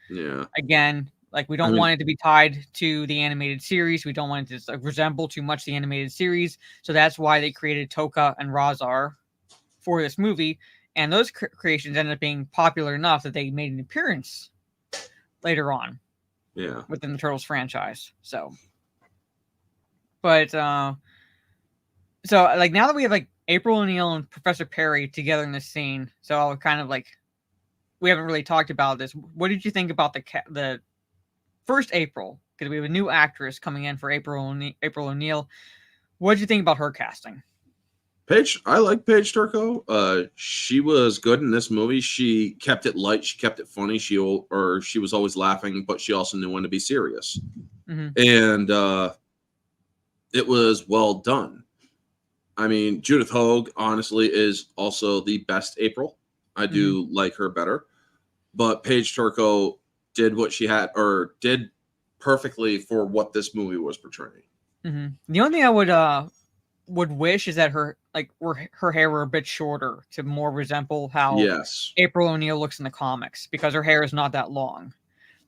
Speaker 4: Yeah.
Speaker 3: Again, like, we don't want it to be tied to the animated series. We don't want it to resemble too much the animated series. So that's why they created Toka and Razar for this movie. And those creations ended up being popular enough that they made an appearance later on.
Speaker 4: Yeah.
Speaker 3: Within the Turtles franchise. So. But, so, like, now that we have, like, April O'Neil and Professor Perry together in this scene, so I'll kind of, like, we haven't really talked about this. What did you think about the first April? Because we have a new actress coming in for April O'Neil. What did you think about her casting?
Speaker 4: I like Paige Turco. She was good in this movie. She kept it light. She kept it funny. She was always laughing, but she also knew when to be serious. And it was well done. I mean, Judith Hoag, honestly, is also the best April. I do like her better. But Paige Turco did what she had, or did perfectly for what this movie was portraying.
Speaker 3: The only thing I would wish is that her hair were a bit shorter to more resemble how April O'Neil looks in the comics, because her hair is not that long.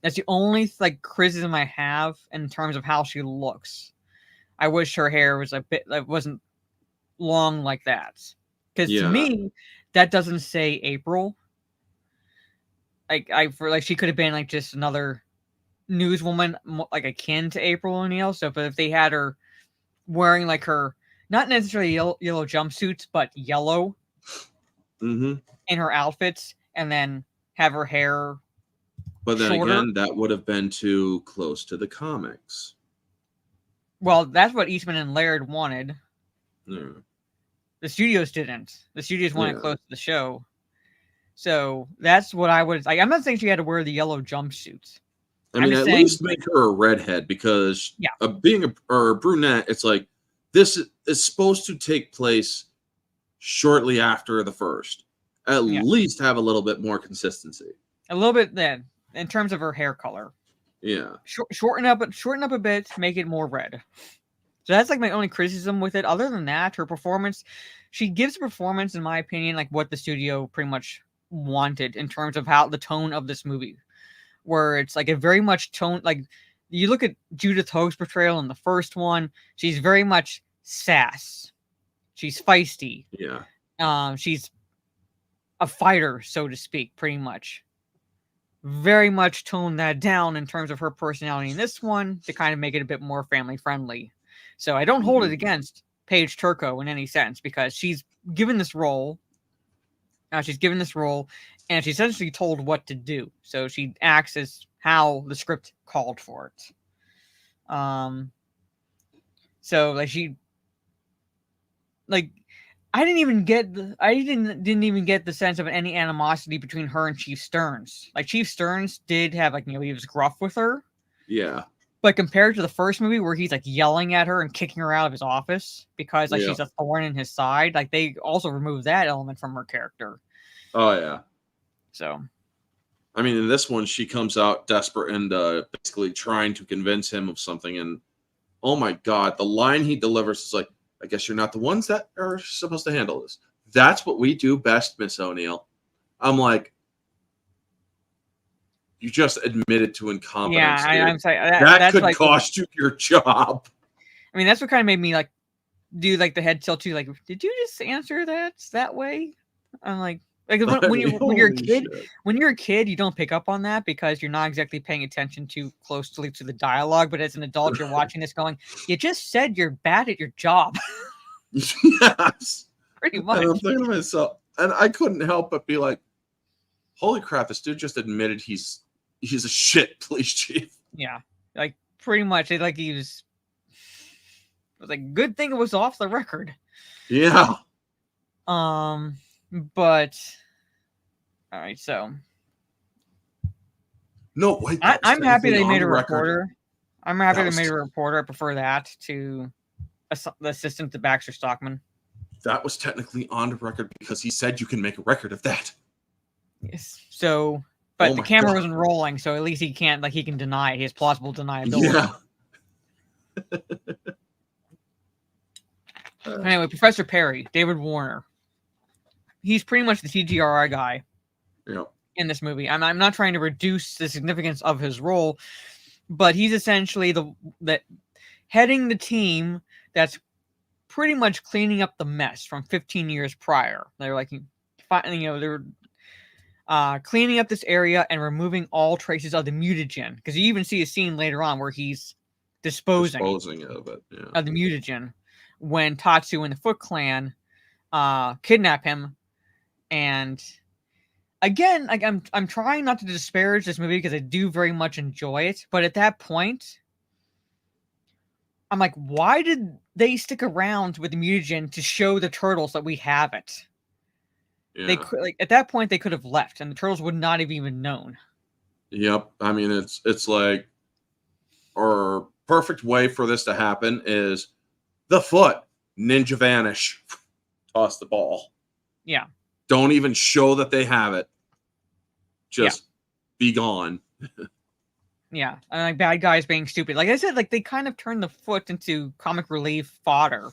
Speaker 3: That's the only like criticism I have in terms of how she looks. I wish her hair was a bit like wasn't long like that. Because to
Speaker 4: Yeah.
Speaker 3: me, that doesn't say April. Like she could have been like just another newswoman, like akin to April O'Neil. So, but if they had her wearing like her not necessarily yellow jumpsuits, but yellow
Speaker 4: Mm-hmm.
Speaker 3: in her outfits, and then have her hair
Speaker 4: But then
Speaker 3: shorter.
Speaker 4: again, that would have been too close to the comics.
Speaker 3: Well, that's what Eastman and Laird wanted.
Speaker 4: Yeah.
Speaker 3: The studios didn't. The studios wanted
Speaker 4: Yeah.
Speaker 3: close to the show. So that's what I would like. I'm not saying she had to wear the yellow jumpsuits.
Speaker 4: I mean, at least make her a redhead because being a brunette, it's like this is supposed to take place shortly after the first. At least have a little bit more consistency.
Speaker 3: A little bit then, in terms of her hair color.
Speaker 4: Yeah.
Speaker 3: Shorten up a bit, make it more red. So that's like my only criticism with it. Other than that, her performance, she gives a performance, in my opinion, like what the studio pretty much wanted in terms of how the tone of this movie, where it's like a very much tone. Like you look at Judith Hoag's portrayal in the first one, she's very much sass. She's feisty.
Speaker 4: Yeah.
Speaker 3: She's a fighter, so to speak, pretty much. Very much toned that down in terms of her personality in this one to kind of make it a bit more family friendly. So I don't hold it against Paige Turco in any sense because she's given this role. And she's she's essentially told what to do. So she acts as how the script called for it. So like I didn't even get the sense of any animosity between her and Chief Stearns. Like Chief Stearns did have he was gruff with her.
Speaker 4: Yeah.
Speaker 3: But compared to the first movie where he's like yelling at her and kicking her out of his office because she's a thorn in his side, like they also removed that element from her character.
Speaker 4: Oh yeah.
Speaker 3: So
Speaker 4: I mean, in this one, she comes out desperate and basically trying to convince him of something. And oh my God, the line he delivers is like, I guess you're not the ones that are supposed to handle this. That's what we do best, Miss O'Neill. I'm like, you just admitted to incompetence.
Speaker 3: Yeah, I'm sorry.
Speaker 4: That could cost you your job.
Speaker 3: I mean, that's what kind of made me do the head tilt too. Like, did you just answer that way? I'm like when you're a kid, you don't pick up on that because you're not exactly paying attention too closely to the dialogue. But as an adult, you're watching this going, you just said you're bad at your job.
Speaker 4: Yes.
Speaker 3: Pretty much.
Speaker 4: And I'm thinking to myself, and I couldn't help but be like, holy crap, this dude just admitted he's a shit police chief.
Speaker 3: Yeah. Like pretty much it was like good thing it was off the record.
Speaker 4: Yeah.
Speaker 3: But all right, so
Speaker 4: no, wait.
Speaker 3: I'm happy they made a reporter. I'm happy they made a reporter. I prefer that to the assistant to Baxter Stockman.
Speaker 4: That was technically on the record because he said you can make a record of that.
Speaker 3: Yes. So, but the camera wasn't rolling, so at least he can deny it. He has plausible deniability.
Speaker 4: Yeah.
Speaker 3: Anyway, Professor Perry, David Warner. He's pretty much the TGRI guy in this movie. I'm not trying to reduce the significance of his role, but he's essentially the heading the team that's pretty much cleaning up the mess from 15 years prior. They're they're cleaning up this area and removing all traces of the mutagen. Because you even see a scene later on where he's disposing
Speaker 4: of it,
Speaker 3: of the mutagen when Tatsu and the Foot Clan kidnap him. And again, I'm trying not to disparage this movie because I do very much enjoy it. But at that point, I'm like, why did they stick around with the mutagen to show the turtles that we have it? Yeah. They at that point they could have left, and the turtles would not have even known.
Speaker 4: Yep, I mean it's like, our perfect way for this to happen is the Foot ninja vanish, toss the ball.
Speaker 3: Yeah.
Speaker 4: Don't even show that they have it. Just be gone.
Speaker 3: Yeah, and like bad guys being stupid. Like I said, like they kind of turned the Foot into comic relief fodder.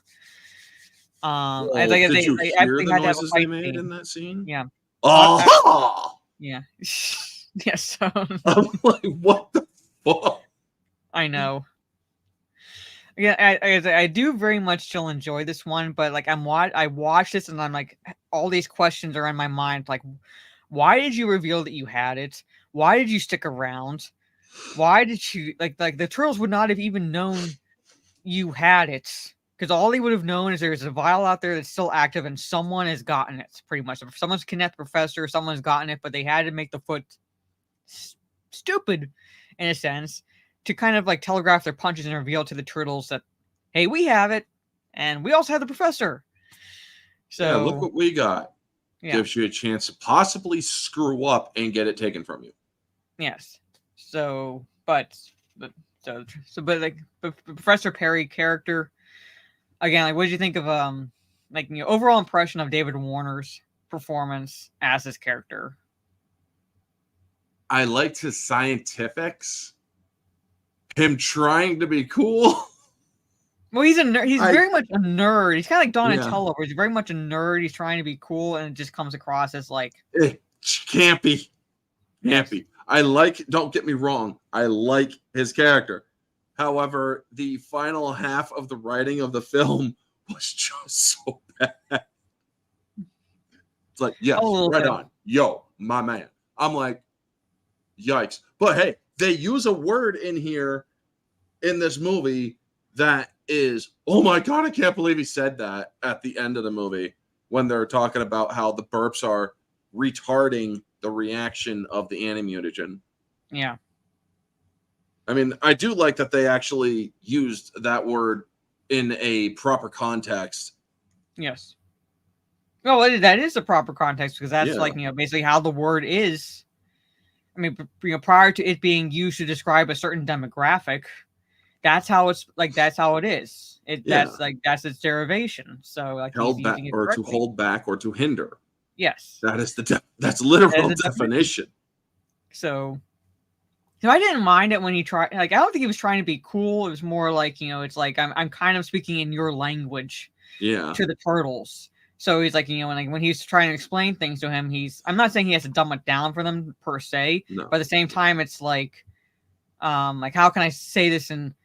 Speaker 4: Well, did you hear the noises they made in that scene?
Speaker 3: Yeah.
Speaker 4: Oh!
Speaker 3: Yeah. Yes.
Speaker 4: I'm like, what the fuck?
Speaker 3: I know. Yeah, I do very much still enjoy this one, but like I watch this and I'm like, all these questions are in my mind. Like, why did you reveal that you had it? Why did you stick around? Why did you like the turtles would not have even known you had it, because all they would have known is there's a vial out there that's still active and someone has gotten it. Pretty much, if someone's connected the professor, someone's gotten it, but they had to make the foot stupid in a sense to kind of like telegraph their punches and reveal to the turtles that, hey, we have it, and we also have the professor. So
Speaker 4: yeah, look what we got.
Speaker 3: Yeah.
Speaker 4: Gives you a chance to possibly screw up and get it taken from you.
Speaker 3: Yes. So, but like Professor Perry character again. Like, what did you think of like overall impression of David Warner's performance as his character?
Speaker 4: I liked his scientifics. Him trying to be cool.
Speaker 3: Well, he's very much a nerd. He's kind of like Donatello, where he's very much a nerd. He's trying to be cool, and it just comes across as like
Speaker 4: campy. Campy. Don't get me wrong, I like his character. However, the final half of the writing of the film was just so bad. It's like, yes, right on. Yo, my man. I'm like, yikes. But hey, they use a word in here in this movie that is, oh my God, I can't believe he said that at the end of the movie when they're talking about how the burps are retarding the reaction of the anti-mutagen.
Speaker 3: Yeah.
Speaker 4: I mean, I do like that they actually used that word in a proper context.
Speaker 3: Yes. Well, that is the proper context, because that's like, basically how the word is. I mean, prior to it being used to describe a certain demographic, that's how it's like. That's how it is. That's its derivation. So like,
Speaker 4: held back or correctly. To hold back or to hinder.
Speaker 3: Yes,
Speaker 4: that is that's literal definition.
Speaker 3: So I didn't mind it when he tried. Like, I don't think he was trying to be cool. It was more like, it's like I'm kind of speaking in your language.
Speaker 4: Yeah.
Speaker 3: To the turtles. So he's like, when he's trying to explain things to him, I'm not saying he has to dumb it down for them per se, but at the same time, it's like how can I say this in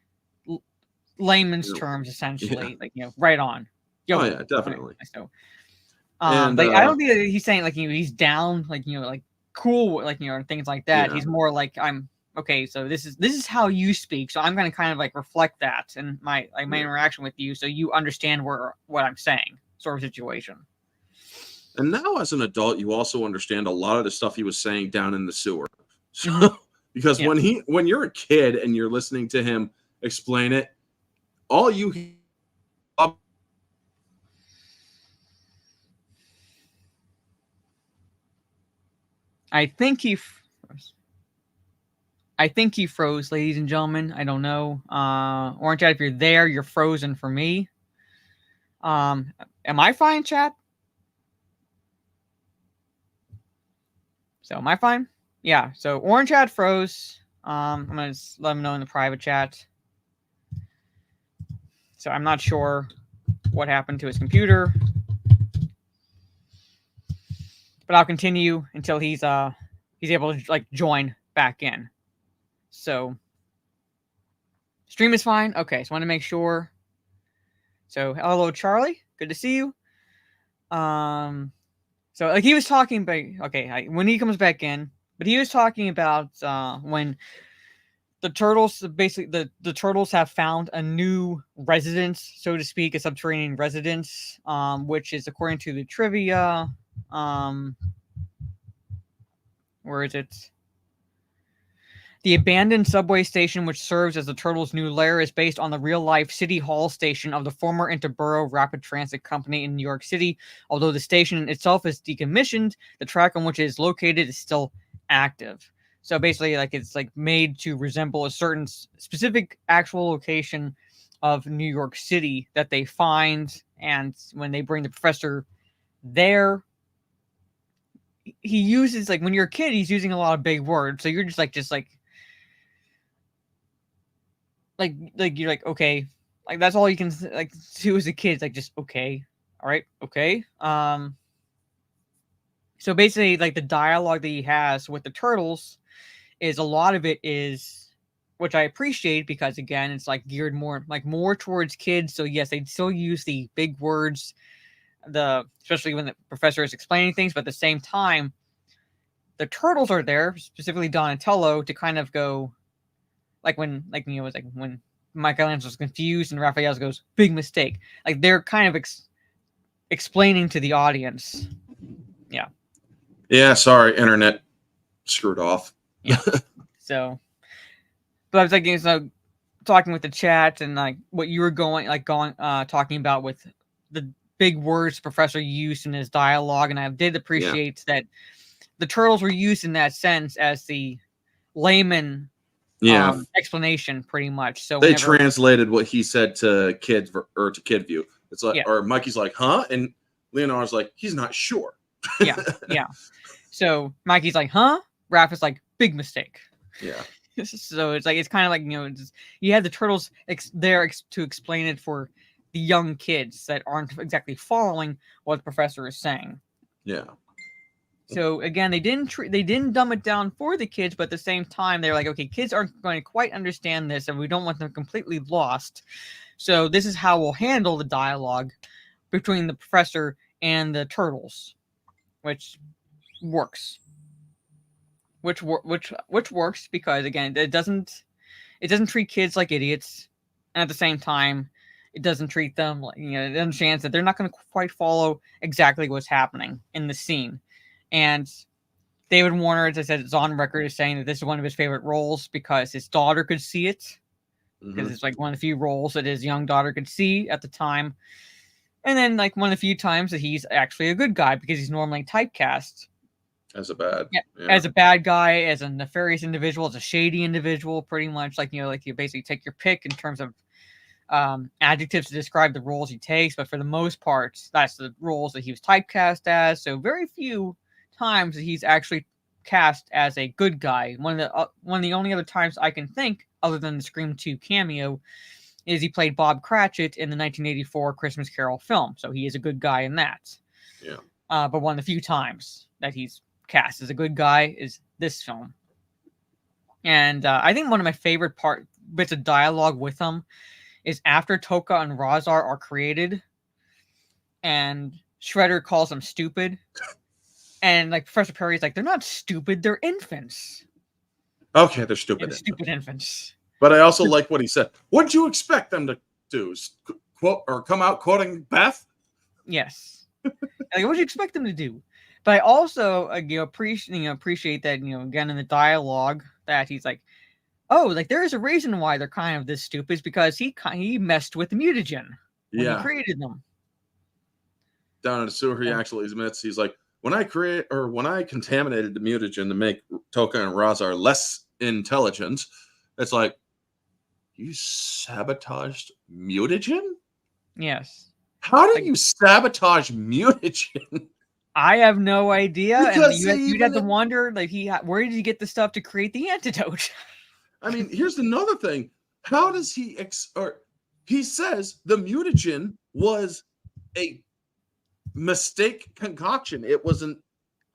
Speaker 3: layman's terms, essentially, like, right on.
Speaker 4: Yo, oh yeah, definitely.
Speaker 3: So, and, like, I don't think that he's saying like, he's down, like, like cool, like, things like that. He's more like, I'm okay. So this is how you speak. So I'm going to kind of like reflect that in my interaction with you, so you understand what I'm saying, sort of situation.
Speaker 4: And now, as an adult, you also understand a lot of the stuff he was saying down in the sewer. So, because when you're a kid and you're listening to him explain it, all you
Speaker 3: I think he froze, ladies and gentlemen. I don't know. Orange Chat, if you're there, you're frozen for me. Am I fine, chat? So am I fine? Yeah. So Orange Chat froze. I'm gonna let him know in the private chat. So I'm not sure what happened to his computer, but I'll continue until he's able to like join back in. So stream is fine. Okay, so I want to make sure. So hello, Charlie. Good to see you. So like he was talking about, okay, when he comes back in, but he was talking about when the turtles, basically the turtles have found a new residence, so to speak, a subterranean residence, which is, according to the trivia, where is it? The abandoned subway station, which serves as the turtles' new lair, is based on the real-life City Hall station of the former Interborough Rapid Transit Company in New York City. Although the station itself is decommissioned, the track on which it is located is still active. So basically, like, it's like made to resemble a certain specific actual location of New York City that they find, and when they bring the professor there, he uses, like, when you're a kid, he's using a lot of big words, so you're just like you're like, okay, like that's all you can like do as a kid. It's like, just okay, all right, okay. So basically, like, the dialogue that he has with the turtles is a lot of it is, which I appreciate because again, it's like geared more towards kids. So yes, they still use the big words, especially when the professor is explaining things, but at the same time, the turtles are there, specifically Donatello, to kind of go, like when Michelangelo's confused and Raphael goes, big mistake. Like they're kind of explaining to the audience. Yeah.
Speaker 4: Yeah, sorry, internet screwed off.
Speaker 3: Yeah. So, but I was like, so talking with the chat and like what you were talking about with the big words Professor used in his dialogue, and I did appreciate that the turtles were used in that sense as the layman explanation, pretty much. So
Speaker 4: they translated what he said to kids or to Kid View. It's like, or Mikey's like, huh? And Leonardo's like, he's not sure.
Speaker 3: Yeah. So Mikey's like, huh? Raph is like, big mistake.
Speaker 4: Yeah.
Speaker 3: So it's like, it's kind of like, you had the turtles there to explain it for the young kids that aren't exactly following what the professor is saying.
Speaker 4: Yeah.
Speaker 3: So again, they didn't dumb it down for the kids, but at the same time, they're like, okay, kids aren't going to quite understand this, and we don't want them completely lost. So this is how we'll handle the dialogue between the professor and the turtles, which works. Which works because again, it doesn't treat kids like idiots, and at the same time, it doesn't treat them like, it understands that they're not going to quite follow exactly what's happening in the scene. And David Warner, as I said, is on record as saying that this is one of his favorite roles because his daughter could see it. Because it's like one of the few roles that his young daughter could see at the time. And then like one of the few times that he's actually a good guy because he's normally typecast
Speaker 4: as a bad
Speaker 3: as a bad guy, as a nefarious individual, as a shady individual, pretty much. Like, like you basically take your pick in terms of adjectives to describe the roles he takes, but for the most part, that's the roles that he was typecast as. So very few times that he's actually cast as a good guy. One of the only other times I can think, other than the Scream 2 cameo, is he played Bob Cratchit in the 1984 Christmas Carol film. So he is a good guy in that.
Speaker 4: Yeah.
Speaker 3: But one of the few times that he's cast as a good guy is this film. And I think one of my favorite bits of dialogue with him is after Toka and Razar are created, and Shredder calls them stupid. And like Professor Perry's like, they're not stupid, they're infants.
Speaker 4: Okay, they're stupid.
Speaker 3: Stupid infants.
Speaker 4: But I also like what he said. What'd you expect them to do? Quote or come out quoting Beth?
Speaker 3: Yes. Like, what'd you expect them to do? But I also appreciate that, again in the dialogue that he's like, oh, like there is a reason why they're kind of this stupid, because he messed with the mutagen when he created them.
Speaker 4: Down in the sewer, he actually admits, he's like, when I contaminated the mutagen to make Toka and Razar less intelligent, it's like, you sabotaged mutagen?
Speaker 3: Yes.
Speaker 4: How do you sabotage mutagen?
Speaker 3: I have no idea. Because you'd have to wonder, like, where did he get the stuff to create the antidote?
Speaker 4: I mean, here's another thing. How does he he says the mutagen was a mistake concoction. It was an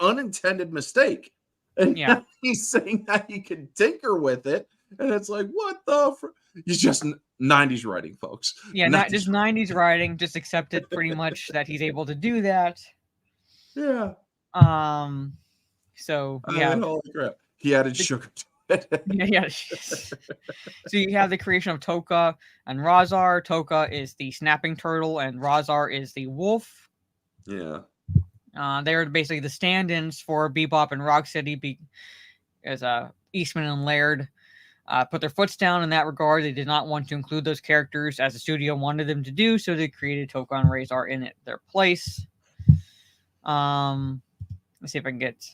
Speaker 4: unintended mistake. And he's saying that he can tinker with it. And it's like, what the He's just 90s writing, folks.
Speaker 3: Yeah, not just 90s writing. Just accept it pretty much that he's able to do that.
Speaker 4: Yeah.
Speaker 3: So yeah.
Speaker 4: Holy crap. He added sugar to it.
Speaker 3: Yeah. So you have the creation of Toka and Razar. Toka is the snapping turtle, and Razar is the wolf.
Speaker 4: Yeah.
Speaker 3: They're basically the stand-ins for Bebop and Rocksteady, as Eastman and Laird put their foots down in that regard. They did not want to include those characters as the studio wanted them to do, so they created Toka and Razar in their place. Let's see if I can get.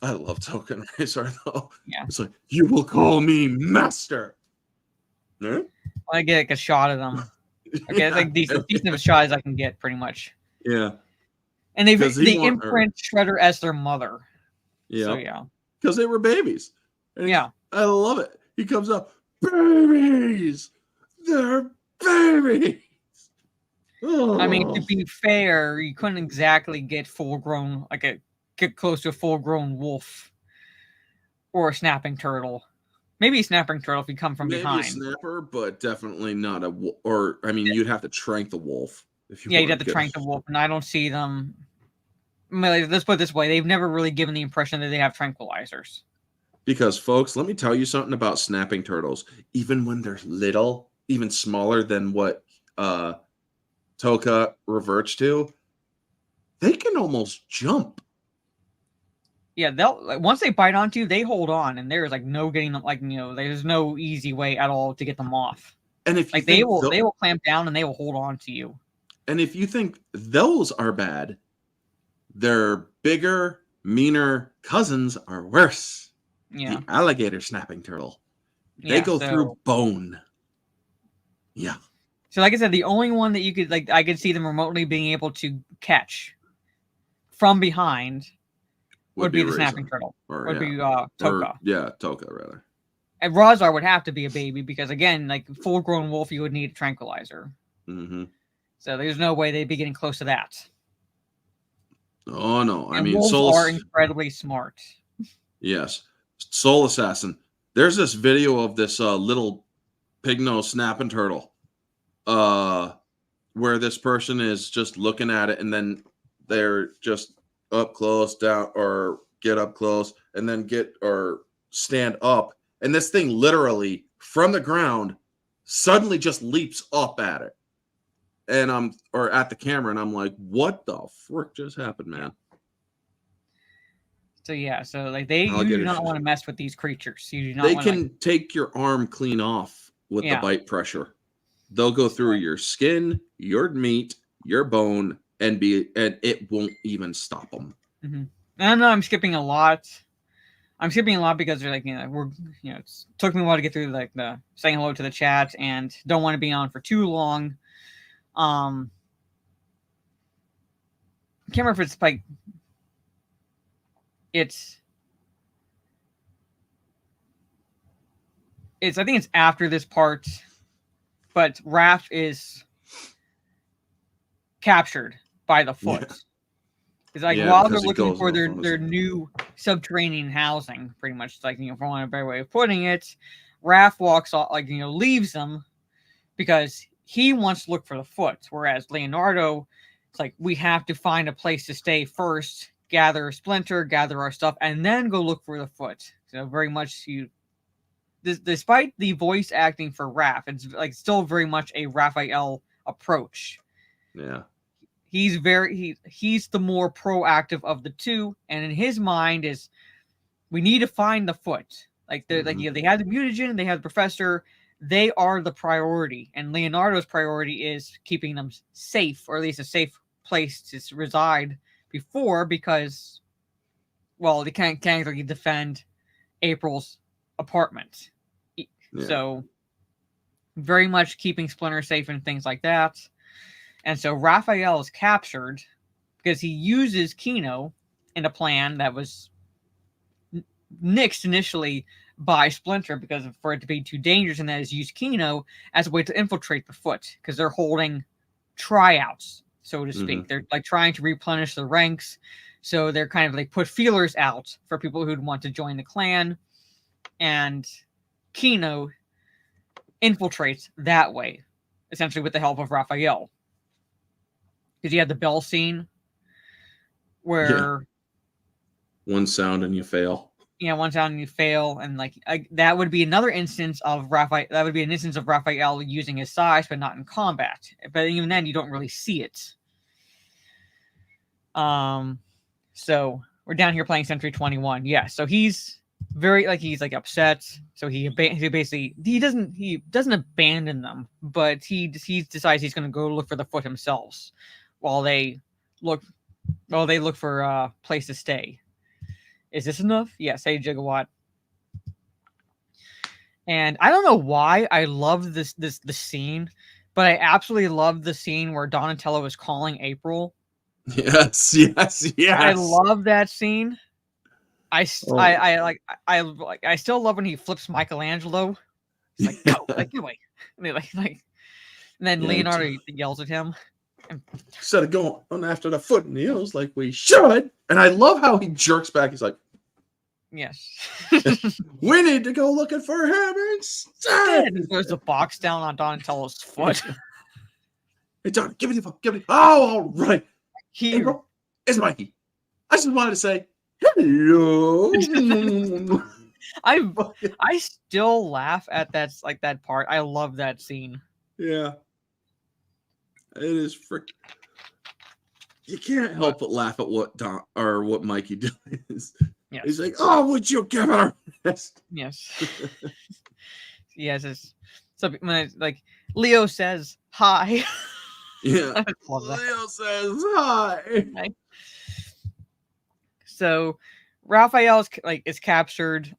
Speaker 4: I love Toka and Razar though.
Speaker 3: Yeah.
Speaker 4: It's like, you will call me master.
Speaker 3: Huh? I get like a shot of them. Okay, it's like decent of a shot as I can get, pretty much.
Speaker 4: Yeah.
Speaker 3: And they imprint Shredder as their mother.
Speaker 4: Yeah.
Speaker 3: So, yeah.
Speaker 4: Because they were babies. And
Speaker 3: I
Speaker 4: love it. He comes up, babies! They're babies! Oh.
Speaker 3: I mean, to be fair, you couldn't exactly get full-grown, get close to a full-grown wolf or a snapping turtle. Maybe a snapping turtle if you come from
Speaker 4: Maybe
Speaker 3: behind.
Speaker 4: a snapper, but definitely not a. Or I mean, you'd have to trank the wolf if you.
Speaker 3: Yeah, you'd
Speaker 4: want
Speaker 3: have to trank the wolf, and I don't see them. I mean, like, let's put it this way: they've never really given the impression that they have tranquilizers.
Speaker 4: Because, folks, let me tell you something about snapping turtles. Even when they're little, even smaller than what Toka reverts to, they can almost jump.
Speaker 3: Yeah, they'll once they bite onto you, they hold on, and there's like no getting them. Like there's no easy way at all to get them off.
Speaker 4: And if you
Speaker 3: Like
Speaker 4: think
Speaker 3: they will clamp down and they will hold on to you.
Speaker 4: And if you think those are bad, their bigger, meaner cousins are worse.
Speaker 3: Yeah,
Speaker 4: The alligator snapping turtle. They
Speaker 3: yeah,
Speaker 4: go through bone. Yeah.
Speaker 3: So, like I said, the only one that you could I could see them remotely being able to catch from behind would be the snapping turtle. Would be Toka.
Speaker 4: Toka rather.
Speaker 3: And Razar would have to be a baby because, again, like full-grown wolf, you would need a tranquilizer.
Speaker 4: Mm-hmm.
Speaker 3: So there's no way they'd be getting close to that.
Speaker 4: Oh no! I mean,
Speaker 3: wolves are incredibly smart.
Speaker 4: Yes, Soul Assassin. There's this video of this little pig-nosed snapping turtle, where this person is just looking at it, and then they're just up close, down, or get up close, and then get or stand up, and this thing literally from the ground suddenly just leaps up at it. And or at the camera, and I'm like, what the frick just happened, man?
Speaker 3: So yeah, so like you do not want to mess with these creatures. You do not.
Speaker 4: They can take your arm clean off with the bite pressure. They'll go through your skin, your meat, your bone, and it won't even stop them.
Speaker 3: Mm-hmm. I know I'm skipping a lot. I'm skipping a lot because they're like, it took me a while to get through like the saying hello to the chat and don't want to be on for too long. I can't remember if it's like it's I think it's after this part, but Raph is captured by the Foot. Yeah. It's like while they're looking for their new subterranean housing, pretty much, like, for one better way of putting it, Raph walks off, like, leaves them because he wants to look for the Foot, whereas Leonardo, it's like, we have to find a place to stay first, gather a splinter, gather our stuff, and then go look for the Foot. So very much despite the voice acting for Raph, it's like still very much a Raphael approach.
Speaker 4: Yeah.
Speaker 3: He's the more proactive of the two, and in his mind is we need to find the Foot. Like they have the mutagen, they have the professor, they are the priority, and Leonardo's priority is keeping them safe, or at least a safe place to reside because, well, they can't really defend April's apartment. Yeah. So very much keeping Splinter safe and things like that. And so Raphael is captured because he uses Kino in a plan that was nixed initially by Splinter because for it to be too dangerous, and that is use Kino as a way to infiltrate the Foot because they're holding tryouts, so to speak. They're like trying to replenish the ranks, so they're kind of like put feelers out for people who'd want to join the clan, and Kino infiltrates that way, essentially with the help of Raphael. Because you had the bell scene where
Speaker 4: one sound and you fail.
Speaker 3: Yeah, one sound and you fail, and like that would be another instance of Raphael. That would be an instance of Raphael using his size, but not in combat. But even then, you don't really see it. So we're down here playing Century 21. Yeah, so he's he's upset. So he doesn't abandon them, but he decides he's going to go look for the Foot himself, while they look for a place to stay. Is this enough? Yes, hey Gigawatt. And I don't know why I love the scene, but I absolutely love the scene where Donatello is calling April.
Speaker 4: Yes.
Speaker 3: I love that scene. I still love when he flips Michelangelo. He's like, go, like, get away. And then Leonardo yells at him.
Speaker 4: Instead of going on after the Foot and heels like we should. And I love how he jerks back. He's like,
Speaker 3: Yes.
Speaker 4: We need to go looking for him instead.
Speaker 3: He throws the box down on Donatello's foot.
Speaker 4: Hey, John, give me the phone. Give me. Oh, all right.
Speaker 3: He,
Speaker 4: April, it's Mikey. I just wanted to say hello.
Speaker 3: I still laugh at that part. I love that scene.
Speaker 4: Yeah. It is frick. You can't help but laugh at what Mikey does.
Speaker 3: Yes.
Speaker 4: He's like, "Oh, would you give it a rest?"
Speaker 3: Yes. Yes. So when Leo says hi.
Speaker 4: Yeah.
Speaker 3: I love that.
Speaker 4: Leo says hi.
Speaker 3: So Raphael is captured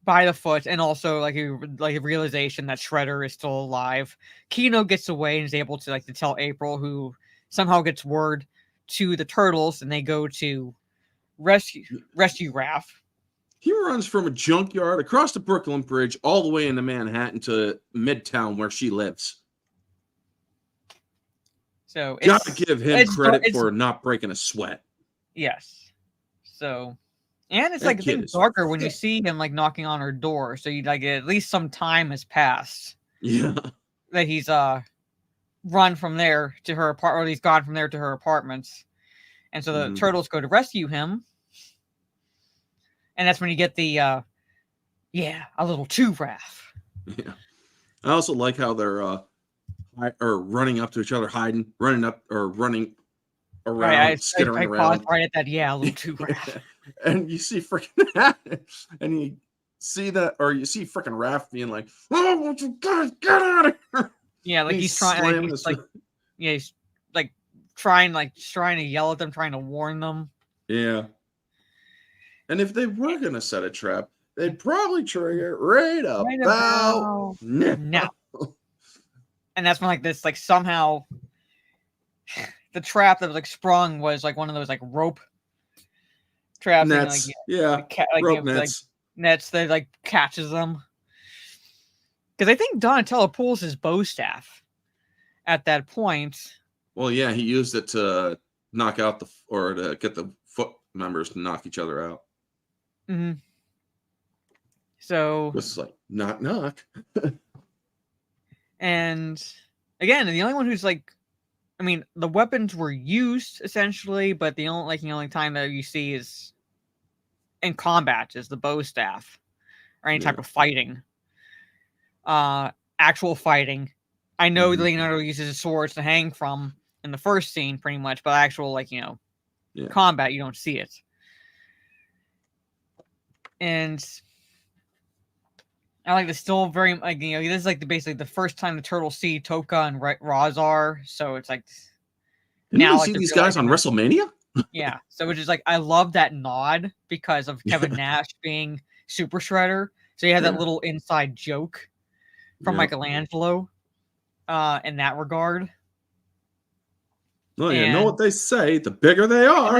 Speaker 3: by the foot, and also a realization that Shredder is still alive. Kino gets away and is able to to tell April, who somehow gets word to the Turtles, and they go to rescue Raph.
Speaker 4: He runs from a junkyard across the Brooklyn Bridge all the way into Manhattan to Midtown where she lives.
Speaker 3: So
Speaker 4: gotta give him credit for not breaking a sweat.
Speaker 3: Yes. So, and it's
Speaker 4: That
Speaker 3: a
Speaker 4: kid
Speaker 3: bit
Speaker 4: is
Speaker 3: darker when you
Speaker 4: thick.
Speaker 3: see him knocking on her door. So you at least some time has passed
Speaker 4: Yeah.
Speaker 3: that he's run from there to her apartment, or he's gone from there to her apartments. And so the Turtles go to rescue him. And that's when you get the a little too Raph.
Speaker 4: Yeah. I also like how they're running up to each other, hiding, running up or running around, skittering around.
Speaker 3: Right at that, a little too Raph.
Speaker 4: And you see freaking and you see freaking Raph being like, "Oh, won't you guys get out of here?"
Speaker 3: Yeah, he's trying he's trying to yell at them, trying to warn them.
Speaker 4: Yeah. And if they were gonna set a trap, they'd probably trigger right about now.
Speaker 3: And that's when this somehow the trap that was sprung was one of those rope traps,
Speaker 4: nets. Rope nets.
Speaker 3: Nets that catches them. Because I think Donatello pulls his bow staff at that point.
Speaker 4: Well, yeah, he used it to knock out to get the foot members to knock each other out.
Speaker 3: Mm-hmm. So
Speaker 4: this is knock knock.
Speaker 3: And again, the only one who's the weapons were used essentially, but the only time that you see is in combat is the bow staff or any type of fighting. Actual fighting. I know Leonardo uses his swords to hang from in the first scene pretty much, but actual combat, you don't see it. And I this still very this is basically the first time the Turtles see Toka and Razar, so it's
Speaker 4: now see these guys on WrestleMania.
Speaker 3: Yeah, so which is I love that nod because of Kevin Nash being Super Shredder, so you have that little inside joke from Michelangelo in that regard.
Speaker 4: Well, you know what they say: the bigger they are,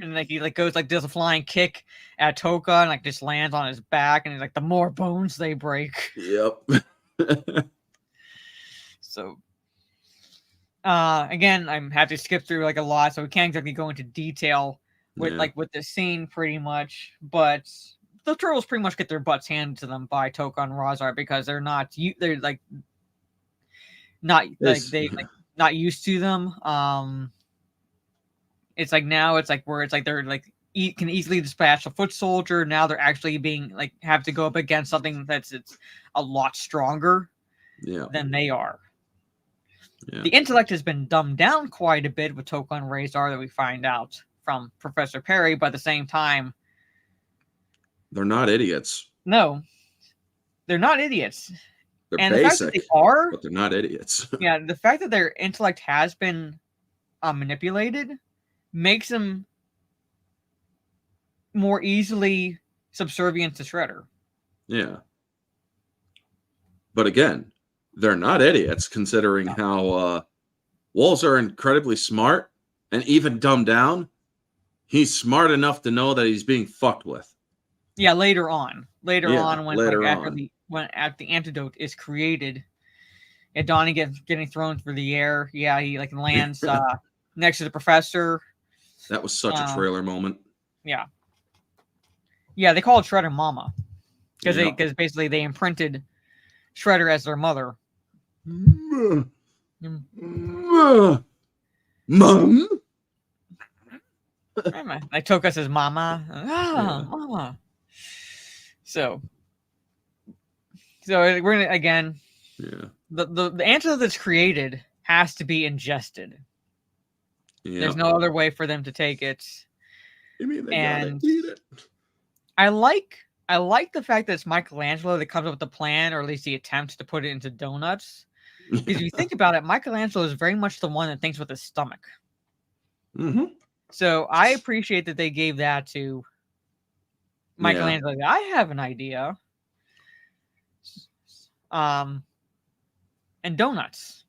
Speaker 3: And he goes does a flying kick at Toka and just lands on his back, and he's the more bones they break.
Speaker 4: Yep.
Speaker 3: So, again, I'm happy to skip through a lot, so we can't exactly go into detail with with the scene pretty much, but the Turtles pretty much get their butts handed to them by Toka and Razar because they're not not used to them. It's now it's where it's they're can easily dispatch a foot soldier. Now they're actually being have to go up against something it's a lot stronger than they are. The intellect has been dumbed down quite a bit with Toka and Razar that we find out from Professor Perry, but at the same time,
Speaker 4: they're not idiots.
Speaker 3: No, they're not idiots.
Speaker 4: They're
Speaker 3: and
Speaker 4: basic,
Speaker 3: the fact that they are,
Speaker 4: but they're not idiots.
Speaker 3: Yeah, the fact that their intellect has been manipulated makes them more easily subservient to Shredder.
Speaker 4: Yeah. But again, they're not idiots, considering how wolves are incredibly smart and even dumbed down. He's smart enough to know that he's being fucked with.
Speaker 3: Yeah, later on when the antidote is created, and Donnie getting thrown through the air. Yeah, he lands next to the professor.
Speaker 4: That was such a trailer moment.
Speaker 3: Yeah. Yeah, they called Shredder Mama.
Speaker 4: Yep.
Speaker 3: Because basically they imprinted Shredder as their mother.
Speaker 4: Mom?
Speaker 3: They took us as Mama.
Speaker 4: Yeah.
Speaker 3: Mama. So we're gonna again.
Speaker 4: Yeah.
Speaker 3: The answer that's created has to be ingested.
Speaker 4: Yeah.
Speaker 3: There's no other way for them to take it.
Speaker 4: You mean they gotta eat it?
Speaker 3: I like the fact that it's Michelangelo that comes up with the plan, or at least the attempt to put it into donuts. Because if you think about it, Michelangelo is very much the one that thinks with his stomach.
Speaker 4: Mm-hmm.
Speaker 3: So I appreciate that they gave that to Michelangelo. Yeah. I have an idea. And donuts.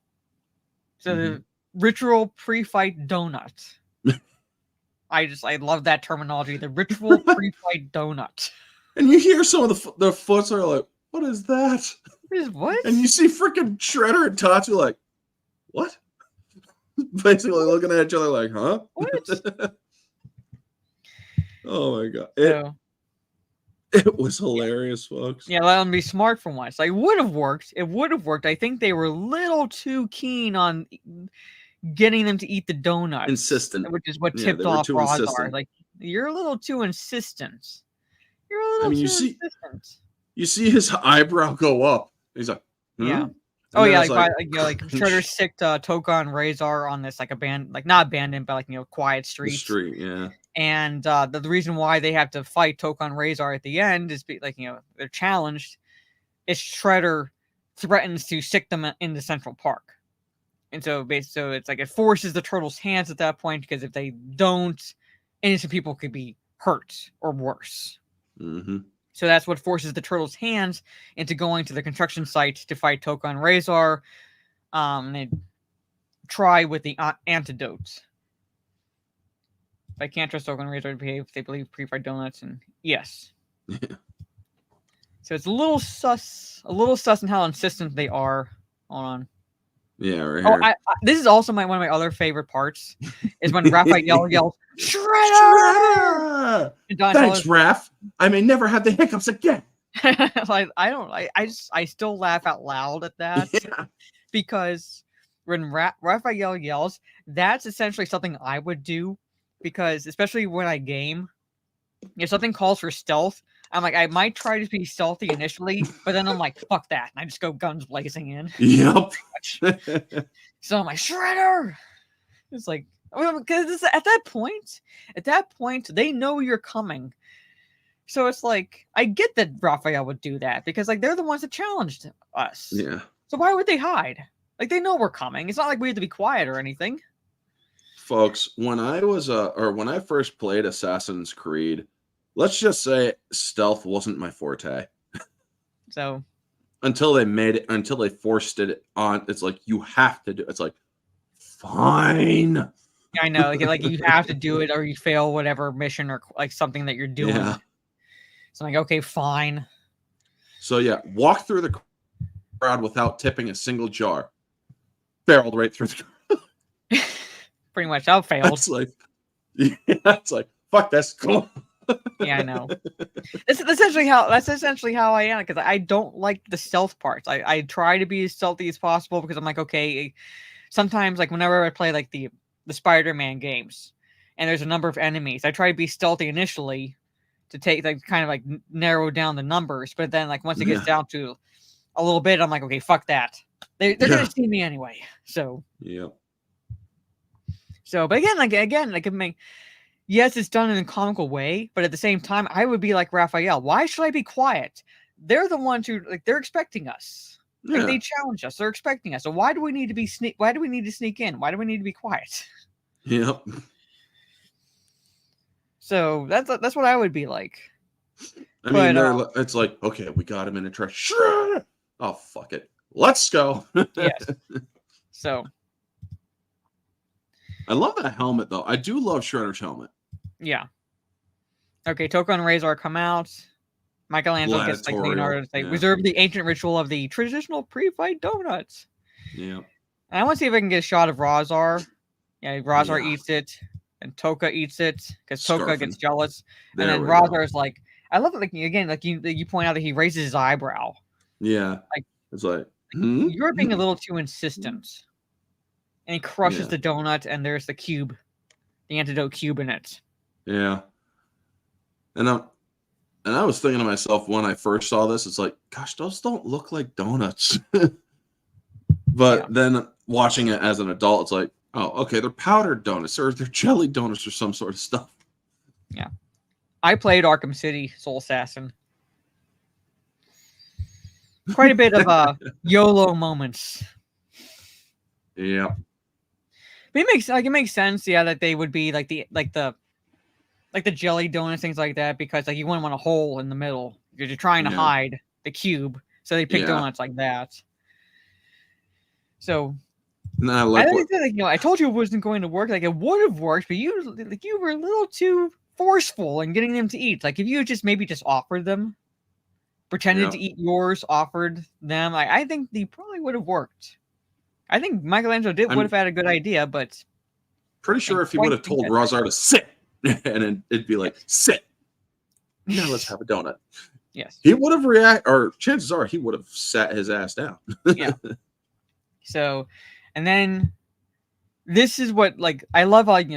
Speaker 3: So the ritual pre-fight donut. I love that terminology. The ritual pre-fight donut.
Speaker 4: And you hear some of the foots are like, what is that?
Speaker 3: What?
Speaker 4: And you see freaking Shredder and Tatsu like, what? Basically looking at each other like, huh?
Speaker 3: What?
Speaker 4: Oh my god. It was hilarious, folks.
Speaker 3: Yeah, let them be smart for once. Like, would have worked. It would have worked. I think they were a little too keen on getting them to eat the donuts.
Speaker 4: Insistent.
Speaker 3: Which is what tipped off Razar.
Speaker 4: Insistent.
Speaker 3: Like, you're a little too insistent. You're a little too insistent.
Speaker 4: You see his eyebrow go up. He's like,
Speaker 3: yeah. Oh yeah, like Shredder sicked Toka and Razor on this not abandoned, but quiet street.
Speaker 4: The street, yeah.
Speaker 3: And the reason why they have to fight Toka and Razor at the end is they're challenged. Is Shredder threatens to sick them into Central Park, and so it's like it forces the Turtles' hands at that point, because if they don't, innocent people could be hurt or worse.
Speaker 4: Mm-hmm.
Speaker 3: So that's what forces the Turtles' hands into going to the construction site to fight Toka and Razor. They try with the antidote. I can't trust Toka and Razor to behave if they believe pre-fight donuts, and yes.
Speaker 4: Yeah.
Speaker 3: So it's a little sus in how insistent they are. Hold on.
Speaker 4: Yeah, right here.
Speaker 3: This is also one of my other favorite parts, is when Raphael yells, Shredder!
Speaker 4: Thanks, Raph. I may never have the hiccups again.
Speaker 3: I still laugh out loud at that.
Speaker 4: Yeah.
Speaker 3: Because when Raphael yells, that's essentially something I would do, because especially when I game, if something calls for stealth, I'm like, I might try to be stealthy initially, but then I'm like, fuck that. And I just go guns blazing in.
Speaker 4: Yep.
Speaker 3: So I'm like, Shredder! It's like, because at that point, they know you're coming. So it's like, I get that Raphael would do that, because they're the ones that challenged us.
Speaker 4: Yeah.
Speaker 3: So why would they hide? They know we're coming. It's not like we have to be quiet or anything.
Speaker 4: Folks, when I first played Assassin's Creed, let's just say stealth wasn't my forte.
Speaker 3: So
Speaker 4: until they forced it on, it's like, you have to do. It's like, fine.
Speaker 3: I know, like you have to do it, or you fail whatever mission or something that you're doing.
Speaker 4: Yeah.
Speaker 3: So I'm like, okay, fine.
Speaker 4: So yeah, walk through the crowd without tipping a single jar. Barreled right through the crowd.
Speaker 3: Pretty much, I failed.
Speaker 4: It's like, fuck this. Cool.
Speaker 3: Yeah, I know. That's essentially how I am, because I don't like the stealth parts. I try to be as stealthy as possible, because I'm like, okay, sometimes whenever I play the Spider-Man games and there's a number of enemies, I try to be stealthy initially to take kind of narrow down the numbers, but then once it gets down to a little bit, I'm like, okay, fuck that. They're gonna see me anyway. So
Speaker 4: yeah.
Speaker 3: So, but again, yes, it's done in a comical way, but at the same time, I would be like Raphael. Why should I be quiet? They're the ones who they're expecting us.
Speaker 4: Yeah.
Speaker 3: They challenge us. They're expecting us. So why do we need to be Why do we need to sneak in? Why do we need to be quiet?
Speaker 4: Yep.
Speaker 3: So that's what I would be like.
Speaker 4: I mean, it's like, okay, we got him in a truck. Sure. Oh, fuck it. Let's go.
Speaker 3: Yes. So.
Speaker 4: I love that helmet, though. I do love Shredder's helmet.
Speaker 3: Yeah. Okay, Toka and Razor come out. Michelangelo gets Leonardo to say, reserve the ancient ritual of the traditional pre-fight donuts.
Speaker 4: Yeah.
Speaker 3: And I want to see if I can get a shot of Razor. Yeah, Razor eats it. and Toka eats it because Toka gets
Speaker 4: Scarfing.
Speaker 3: jealous,
Speaker 4: There
Speaker 3: and then
Speaker 4: we go.
Speaker 3: Razar's like, I love it. Like again, like you point out that he raises his eyebrow.
Speaker 4: Yeah.
Speaker 3: Like
Speaker 4: It's like,
Speaker 3: you're being a little too insistent, and he crushes
Speaker 4: Yeah.
Speaker 3: the donut, and there's the cube, the antidote cube in it.
Speaker 4: Yeah. And I was thinking to myself when I first saw this, it's like, gosh, those don't look like donuts. But then watching it as an adult, it's like, oh, okay, they're powdered donuts or they're jelly donuts or some sort of stuff.
Speaker 3: Yeah. I played Arkham City Soul Assassin. Quite a bit of YOLO moments.
Speaker 4: Yeah.
Speaker 3: But it makes sense, yeah, that they would be like the jelly donuts, things like that, because like you wouldn't want a hole in the middle. You're trying to hide the cube, so they pick donuts like that. So I think that, I told you it wasn't going to work. Like it would have worked, but you were a little too forceful in getting them to eat. Like if you just offered them, pretended to eat yours, offered them, I think they probably would have worked. I think Michelangelo would have had a good idea, but
Speaker 4: pretty sure if he would have told Razar to sit, and it'd be like, sit. Now let's have a donut.
Speaker 3: Yes.
Speaker 4: He would have or chances are he would have sat his ass down.
Speaker 3: Yeah. So, and then this is what, like, I love all, like,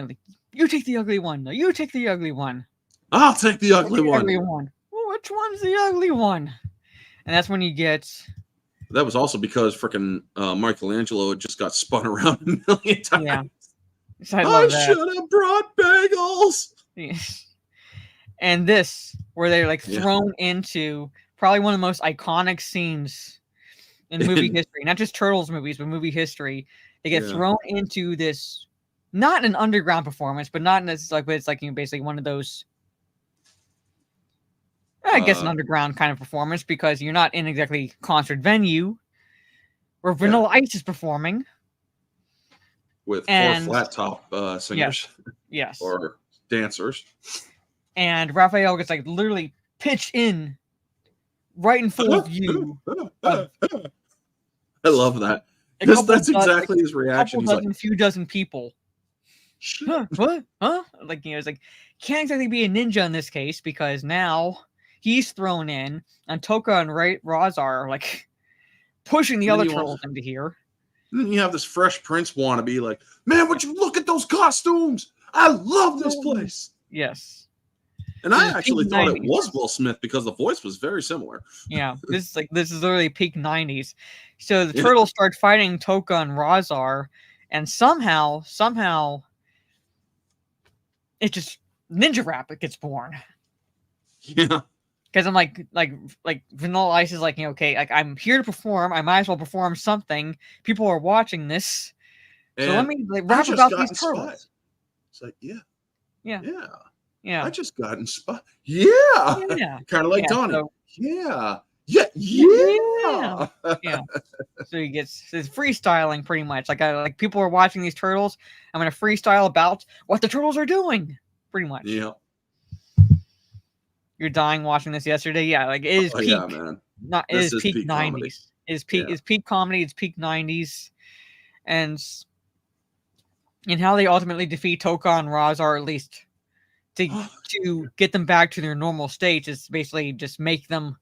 Speaker 3: you take the ugly one. No, you take the ugly one.
Speaker 4: I'll take the ugly one.
Speaker 3: Well, which one's the ugly one? And that's when you get.
Speaker 4: That was also because freaking Michelangelo had just got spun around a million times.
Speaker 3: Yeah. So I
Speaker 4: should have brought bagels.
Speaker 3: Yeah. And this, where they're like thrown into probably one of the most iconic scenes in movie history, not just Turtles movies, but movie history. They get thrown into this, not an underground performance, but not in this, like, but it's like, basically one of those, I guess, an underground kind of performance, because you're not in exactly concert venue where Vanilla Ice is performing.
Speaker 4: With 4 flat top singers.
Speaker 3: Yes.
Speaker 4: Or dancers.
Speaker 3: And Raphael gets like literally pitched in right in full view.
Speaker 4: I love that. That's exactly his reaction. He's like,
Speaker 3: few dozen people. Huh? What? Huh? Like, it's like, can't exactly be a ninja in this case, because now he's thrown in, and Toka and Razar are like pushing the other turtles into here.
Speaker 4: And then you have this Fresh Prince wannabe, like, man, would you look at those costumes? I love this place.
Speaker 3: Yes.
Speaker 4: And I actually thought it was Will Smith because the voice was very similar.
Speaker 3: Yeah, this is literally peak 90s. So the turtles start fighting Toka and Razar, and somehow it just Ninja Rap gets born.
Speaker 4: Yeah.
Speaker 3: Because I'm like Vanilla Ice is like, okay, like I'm here to perform. I might as well perform something. People are watching this, so let me like rap about these turtles.
Speaker 4: It's like, yeah.
Speaker 3: Yeah.
Speaker 4: I just got inspired. Yeah. Kind of like Donnie.
Speaker 3: So,
Speaker 4: yeah.
Speaker 3: So he gets his freestyling pretty much. Like people are watching these turtles. I'm gonna freestyle about what the turtles are doing. Pretty much.
Speaker 4: Yeah.
Speaker 3: You're dying watching this yesterday. Yeah, like it is peak.
Speaker 4: Yeah, man.
Speaker 3: It is peak 90s. It's peak comedy. It's peak 90s, and how they ultimately defeat Toka and Razar, at least to get them back to their normal states, is basically just make them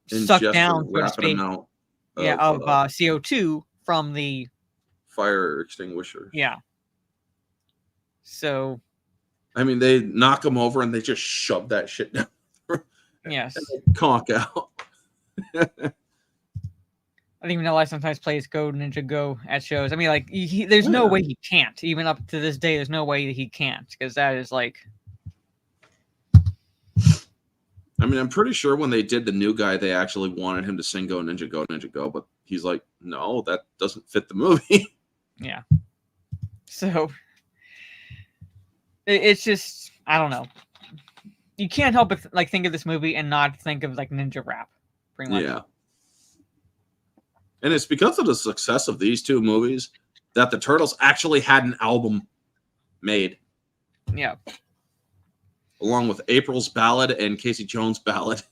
Speaker 3: suck down, so to speak, of CO2 from the
Speaker 4: fire extinguisher.
Speaker 3: Yeah. So,
Speaker 4: I mean, they knock them over and they just shove that shit down.
Speaker 3: Yes.
Speaker 4: And they conk out.
Speaker 3: I think Vanilla Ice sometimes plays Go Ninja Go at shows. I mean, like, there's no way he can't. Even up to this day, there's no way that he can't, because that is like.
Speaker 4: I mean, I'm pretty sure when they did the new guy, they actually wanted him to sing Go Ninja Go Ninja Go, but he's like, no, that doesn't fit the movie.
Speaker 3: Yeah. So it's just, I don't know. You can't help but like think of this movie and not think of like Ninja Rap, pretty much.
Speaker 4: Yeah. And it's because of the success of these two movies that the Turtles actually had an album made.
Speaker 3: Yeah.
Speaker 4: Along with April's Ballad and Casey Jones' Ballad.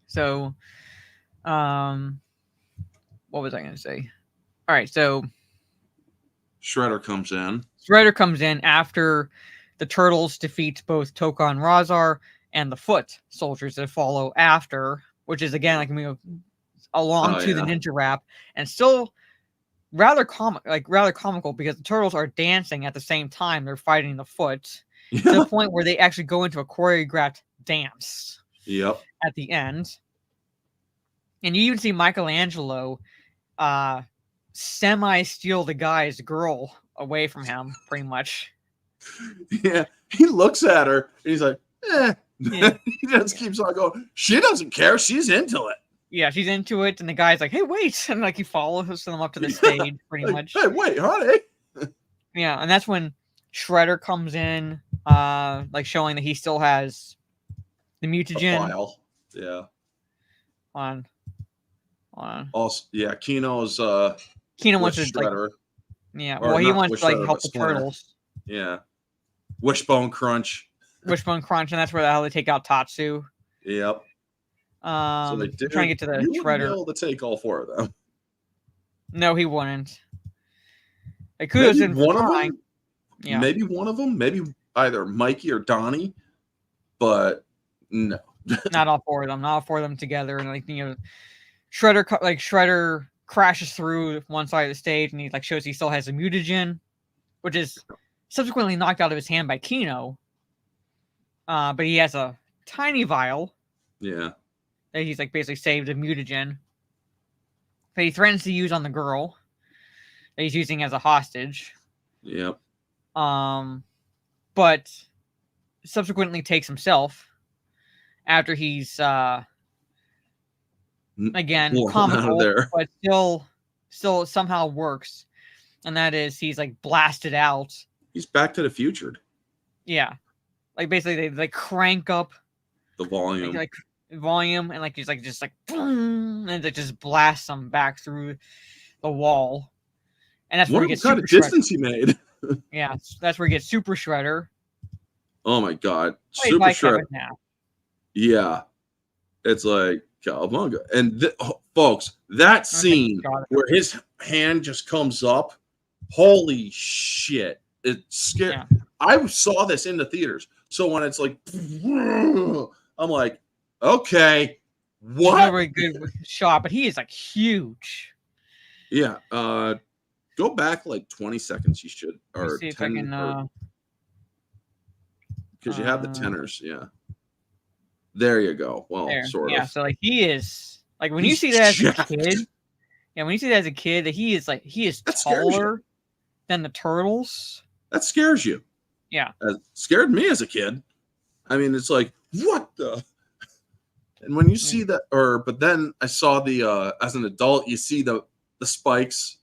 Speaker 3: So, what was I going to say? All right, so
Speaker 4: Shredder comes in.
Speaker 3: Shredder comes in after the Turtles defeat both Toka and Razar and the Foot soldiers that follow after, which is again like along to the ninja rap, and still rather comical because the Turtles are dancing at the same time they're fighting the Foot to the point where they actually go into a choreographed dance.
Speaker 4: Yep.
Speaker 3: At the end, and you even see Michelangelo semi-steal the guy's girl away from him, pretty much.
Speaker 4: Yeah, he looks at her and he's like, eh. Yeah. He just keeps on going. She doesn't care. She's into it.
Speaker 3: Yeah, she's into it, and the guy's like, hey, wait. And like he follows them up to the stage, pretty much.
Speaker 4: Hey, wait, honey.
Speaker 3: Yeah, and that's when Shredder comes in, like showing that he still has the mutagen.
Speaker 4: File. Yeah.
Speaker 3: On.
Speaker 4: Also, yeah, Keno's
Speaker 3: Keno wants to
Speaker 4: Shredder.
Speaker 3: He wants to like help the Turtles.
Speaker 4: Yeah. Wishbone Crunch.
Speaker 3: Wishbone Crunch, and that's where how they take out Tatsu.
Speaker 4: Yep. So they did.
Speaker 3: Trying to get to the
Speaker 4: Shredder.
Speaker 3: Shredder.
Speaker 4: Be able to take all 4 of them.
Speaker 3: No, he wouldn't. Like kudos in
Speaker 4: one
Speaker 3: trying.
Speaker 4: Of them. Yeah. Maybe one of them. Maybe either Mikey or Donnie. But no.
Speaker 3: Not all 4 of them. Not all 4 of them together. And like Shredder crashes through one side of the stage, and he like shows he still has a mutagen, which is subsequently knocked out of his hand by Keno. But he has a tiny vial.
Speaker 4: Yeah.
Speaker 3: That he's like basically saved a mutagen. That he threatens to use on the girl. That he's using as a hostage.
Speaker 4: Yep.
Speaker 3: But subsequently takes himself after he's again comical, but still somehow works. And that is he's like blasted out.
Speaker 4: He's Back to the Future.
Speaker 3: Yeah. Like basically they crank up
Speaker 4: the volume.
Speaker 3: Like volume, and like he's like just like boom, and it just blasts him back through the wall. And that's where he gets
Speaker 4: what kind of distance he made.
Speaker 3: Yeah, that's where he gets Super Shredder.
Speaker 4: Oh my god.
Speaker 3: Played by Kevin Nash.
Speaker 4: Yeah. It's like Cowabunga. And folks, that scene where his hand just comes up, holy shit. It scared. Yeah. I saw this in the theaters. So when it's like, I'm like, okay, what?
Speaker 3: Not a very good shot, but he is like huge.
Speaker 4: Yeah. Go back like 20 seconds. You should, or
Speaker 3: see
Speaker 4: 10. Because you have the tenors. Yeah. There you go. Well, sort of.
Speaker 3: Yeah. So like he is like when you see that as a kid. Yeah, when you see that as a kid, that he is taller than the Turtles.
Speaker 4: That scares you.
Speaker 3: Yeah.
Speaker 4: It scared me as a kid. I mean, it's like, what the? And when you see that, but then I saw the, as an adult, you see the spikes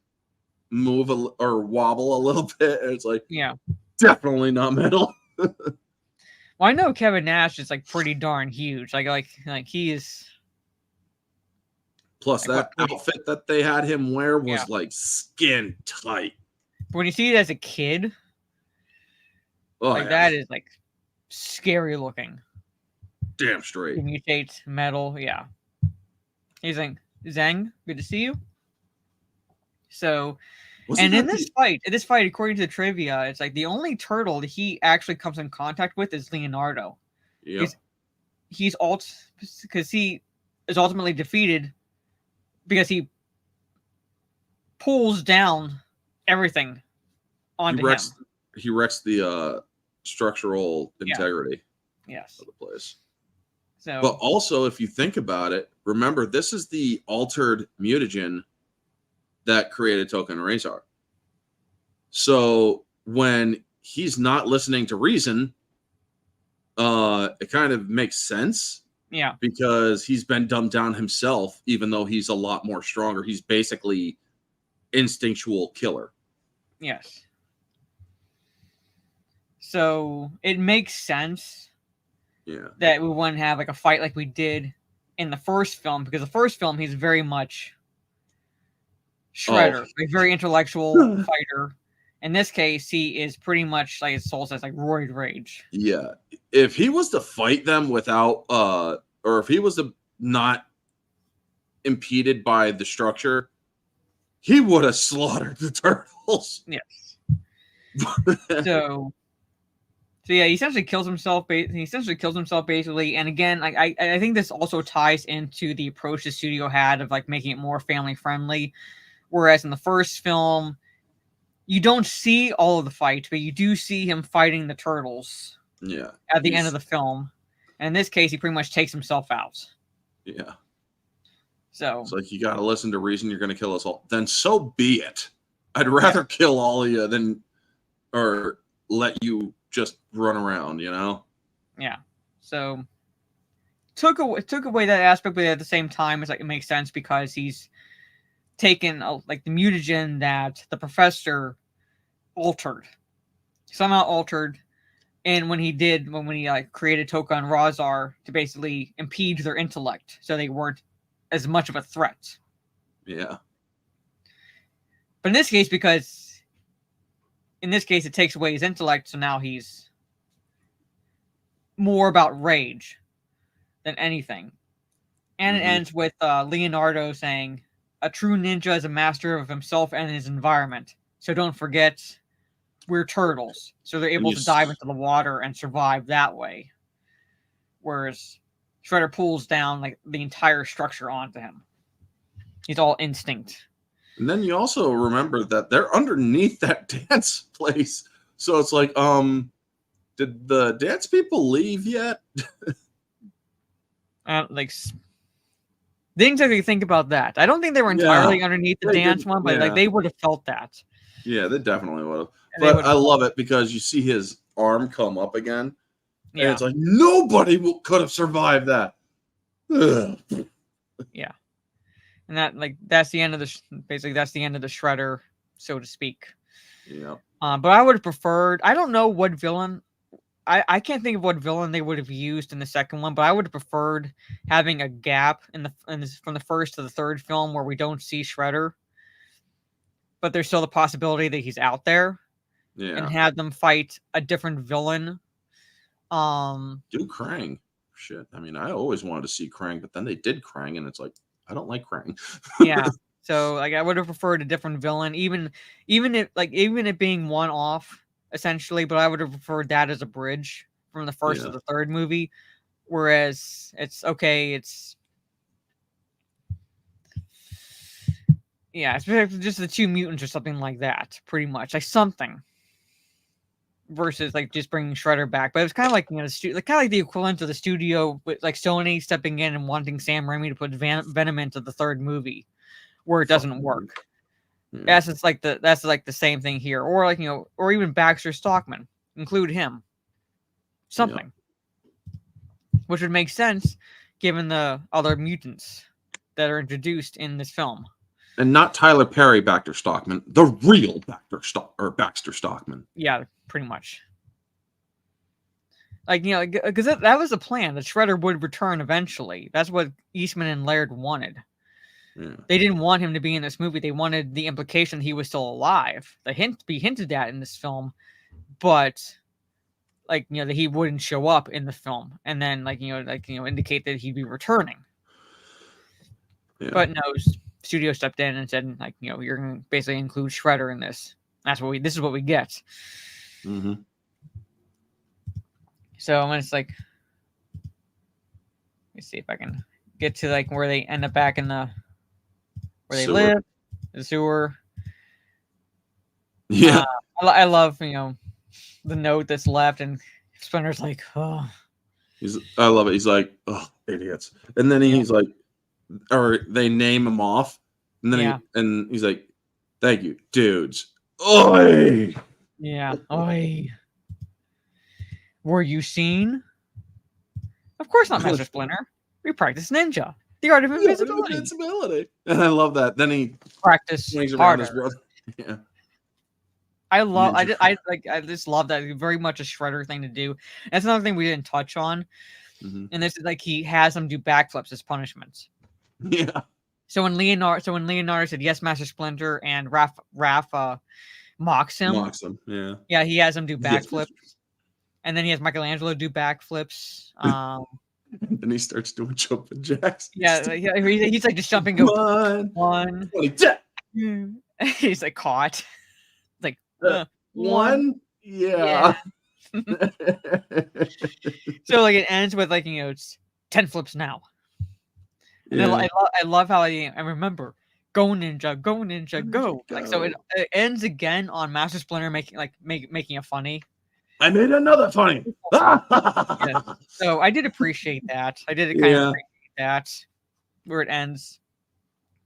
Speaker 4: move or wobble a little bit. And it's like,
Speaker 3: yeah,
Speaker 4: definitely not metal.
Speaker 3: Well, I know Kevin Nash is like pretty darn huge. Like he is.
Speaker 4: Plus that outfit that they had him wear was like skin tight.
Speaker 3: When you see it as a kid, that is like scary looking.
Speaker 4: Damn straight.
Speaker 3: He mutates metal, yeah. He's like, Zhang, good to see you. So, and in this fight, according to the trivia, it's like the only turtle that he actually comes in contact with is Leonardo.
Speaker 4: Yeah.
Speaker 3: Because he is ultimately defeated because he pulls down everything onto him.
Speaker 4: He wrecks the structural integrity of the place.
Speaker 3: So,
Speaker 4: but also, if you think about it, remember, this is the altered mutagen that created Toka and Razor. So when he's not listening to reason, it kind of makes sense.
Speaker 3: Yeah.
Speaker 4: Because he's been dumbed down himself, even though he's a lot more stronger. He's basically instinctual killer.
Speaker 3: Yes. So it makes sense.
Speaker 4: Yeah.
Speaker 3: That we wouldn't have like a fight like we did in the first film, because the first film he's very much Shredder, a very intellectual fighter. In this case, he is pretty much like his soul says, like roid rage.
Speaker 4: Yeah. If he was to fight them without or if he was to not impeded by the structure, he would have slaughtered the Turtles.
Speaker 3: Yes. So yeah, he essentially kills himself. He essentially kills himself basically. And again, I think this also ties into the approach the studio had of like making it more family friendly. Whereas in the first film, you don't see all of the fight, but you do see him fighting the turtles.
Speaker 4: Yeah.
Speaker 3: At the end of the film, and in this case, he pretty much takes himself out.
Speaker 4: Yeah.
Speaker 3: So
Speaker 4: it's like, you got to listen to reason. You're going to kill us all. Then so be it. I'd rather kill all of you than or let you just run around, you know?
Speaker 3: Yeah. So took away that aspect, but at the same time, it's like it makes sense because he's taken like the mutagen that the professor somehow altered, and when he like created Toka and Razar to basically impede their intellect, so they weren't as much of a threat.
Speaker 4: Yeah.
Speaker 3: But in this case, it takes away his intellect, so now he's more about rage than anything. And it ends with Leonardo saying, "A true ninja is a master of himself and his environment. So don't forget, we're turtles." So they're able to dive into the water and survive that way. Whereas Shredder pulls down like the entire structure onto him. He's all instinct.
Speaker 4: And then you also remember that they're underneath that dance place. So it's like, did the dance people leave yet?
Speaker 3: Like, didn't exactly think about that. I don't think they were entirely underneath the dance one, but like they would have felt that.
Speaker 4: Yeah, they definitely would have. But I love it because you see his arm come up again. And it's like, nobody could have survived that. Ugh.
Speaker 3: Yeah. And that's the end of that's the end of the Shredder, so to speak.
Speaker 4: Yeah.
Speaker 3: But I would have preferred, I don't know what villain, I can't think of what villain they would have used in the second one, but I would have preferred having a gap from the first to the third film where we don't see Shredder, but there's still the possibility that he's out there.
Speaker 4: Yeah.
Speaker 3: And have them fight a different villain.
Speaker 4: Do Krang. Shit. I mean, I always wanted to see Krang, but then they did Krang, and it's like, I don't like Krang.
Speaker 3: Yeah. So like I would have preferred a different villain, even it being one off, essentially, but I would have preferred that as a bridge from the first to the third movie. Whereas it's just the two mutants or something like that, pretty much. Like something. Versus like just bringing Shredder back, but it was kind of like kind of like the equivalent of the studio with like Sony stepping in and wanting Sam Raimi to put Venom into the third movie, where it doesn't work. Yeah. That's like the same thing here, or like or even Baxter Stockman, include him, something, which would make sense given the other mutants that are introduced in this film.
Speaker 4: And not Tyler Perry Baxter Stockman, the real Baxter Stockman.
Speaker 3: Yeah, pretty much. Like, because that was the plan, that Shredder would return eventually. That's what Eastman and Laird wanted. Yeah. They didn't want him to be in this movie. They wanted the implication he was still alive. Be hinted at in this film, but that he wouldn't show up in the film, and then indicate that he'd be returning. Yeah. But no, studio stepped in and said, you're going to basically include Shredder in this. This is what we get.
Speaker 4: Mm-hmm.
Speaker 3: So when it's like, let me see if I can get to where they end up back in where they live, the sewer.
Speaker 4: Yeah.
Speaker 3: I love, the note that's left, and Splinter's like, oh.
Speaker 4: I love it. He's like, oh, idiots. And then he's like, or they name him off, and then he's like, thank you, dudes. Oi!
Speaker 3: Yeah. Oi. Were you seen? Of course not, Master Splinter. We practice ninja. The art of invisibility.
Speaker 4: And I love that. Then he
Speaker 3: practice harder. His brother.
Speaker 4: Yeah.
Speaker 3: I just love that. Very much a Shredder thing to do. That's another thing we didn't touch on. Mm-hmm. And this is he has them do backflips as punishments.
Speaker 4: Yeah.
Speaker 3: So when Leonardo said yes, Master Splinter, and Raph mocks him.
Speaker 4: Yeah.
Speaker 3: Yeah, he has him do backflips. And then he has Michelangelo do backflips.
Speaker 4: And he starts doing jumping jacks.
Speaker 3: Yeah, he's just jumping. One. He's caught.
Speaker 4: one. Yeah.
Speaker 3: So like it ends with like it's 10 flips now. And
Speaker 4: Yeah.
Speaker 3: I love how I remember go ninja, go ninja, go. Like so it ends again on Master Splinter making a funny.
Speaker 4: I made another funny.
Speaker 3: Yeah. So I did appreciate that. I did kind of appreciate that where it ends.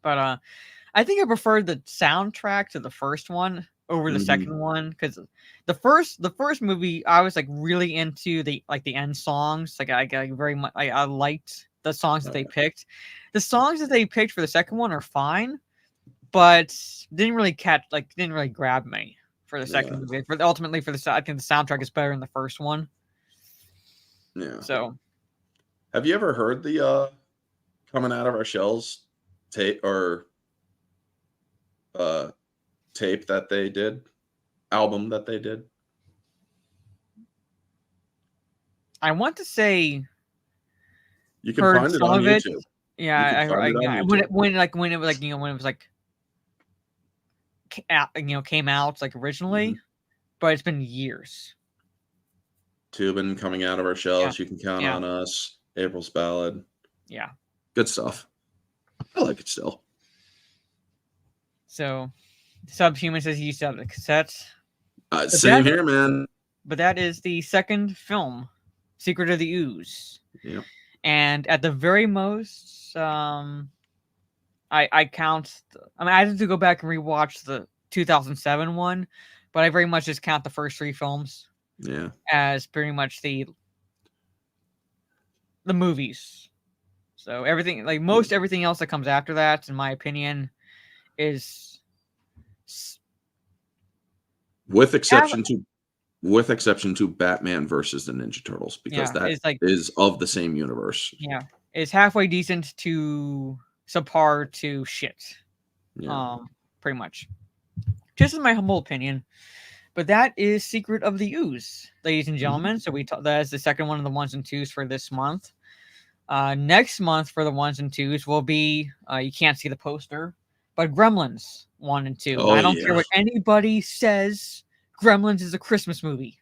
Speaker 3: But I think I preferred the soundtrack to the first one over the second one because the first movie I was like really into the end songs. Like I very much I liked the songs that they picked. The songs that they picked for the second one are fine, but didn't really grab me for the second movie. Ultimately for the I think the soundtrack is better than the first one.
Speaker 4: Yeah.
Speaker 3: So,
Speaker 4: have you ever heard the Coming Out of Our Shells tape or tape that they did, album that they did?
Speaker 3: I want to say
Speaker 4: you can find it on YouTube.
Speaker 3: Yeah, when it was came out like originally, but it's been years.
Speaker 4: Tubin, Coming Out of Our Shells, You Can Count on Us, April's Ballad.
Speaker 3: Yeah,
Speaker 4: good stuff. I like it still.
Speaker 3: So, Subhuman says he used to have the cassettes.
Speaker 4: Same here, man.
Speaker 3: But that is the second film, Secret of the Ooze.
Speaker 4: Yep.
Speaker 3: And at the very most, I count. I mean, I had to go back and rewatch the 2007 one, but I very much just count the first three films.
Speaker 4: Yeah.
Speaker 3: As pretty much the movies. So everything, like most everything else that comes after that, in my opinion, is with exception
Speaker 4: to Batman versus the Ninja Turtles, because that is of the same universe.
Speaker 3: Yeah, it's halfway decent to subpar to shit.
Speaker 4: Yeah.
Speaker 3: Pretty much. Just in my humble opinion. But that is Secret of the Ooze, ladies and gentlemen. So that is the second one of the ones and twos for this month. Next month for the ones and twos will be you can't see the poster, but Gremlins 1 and 2. I don't care what anybody says. Gremlins is a Christmas movie.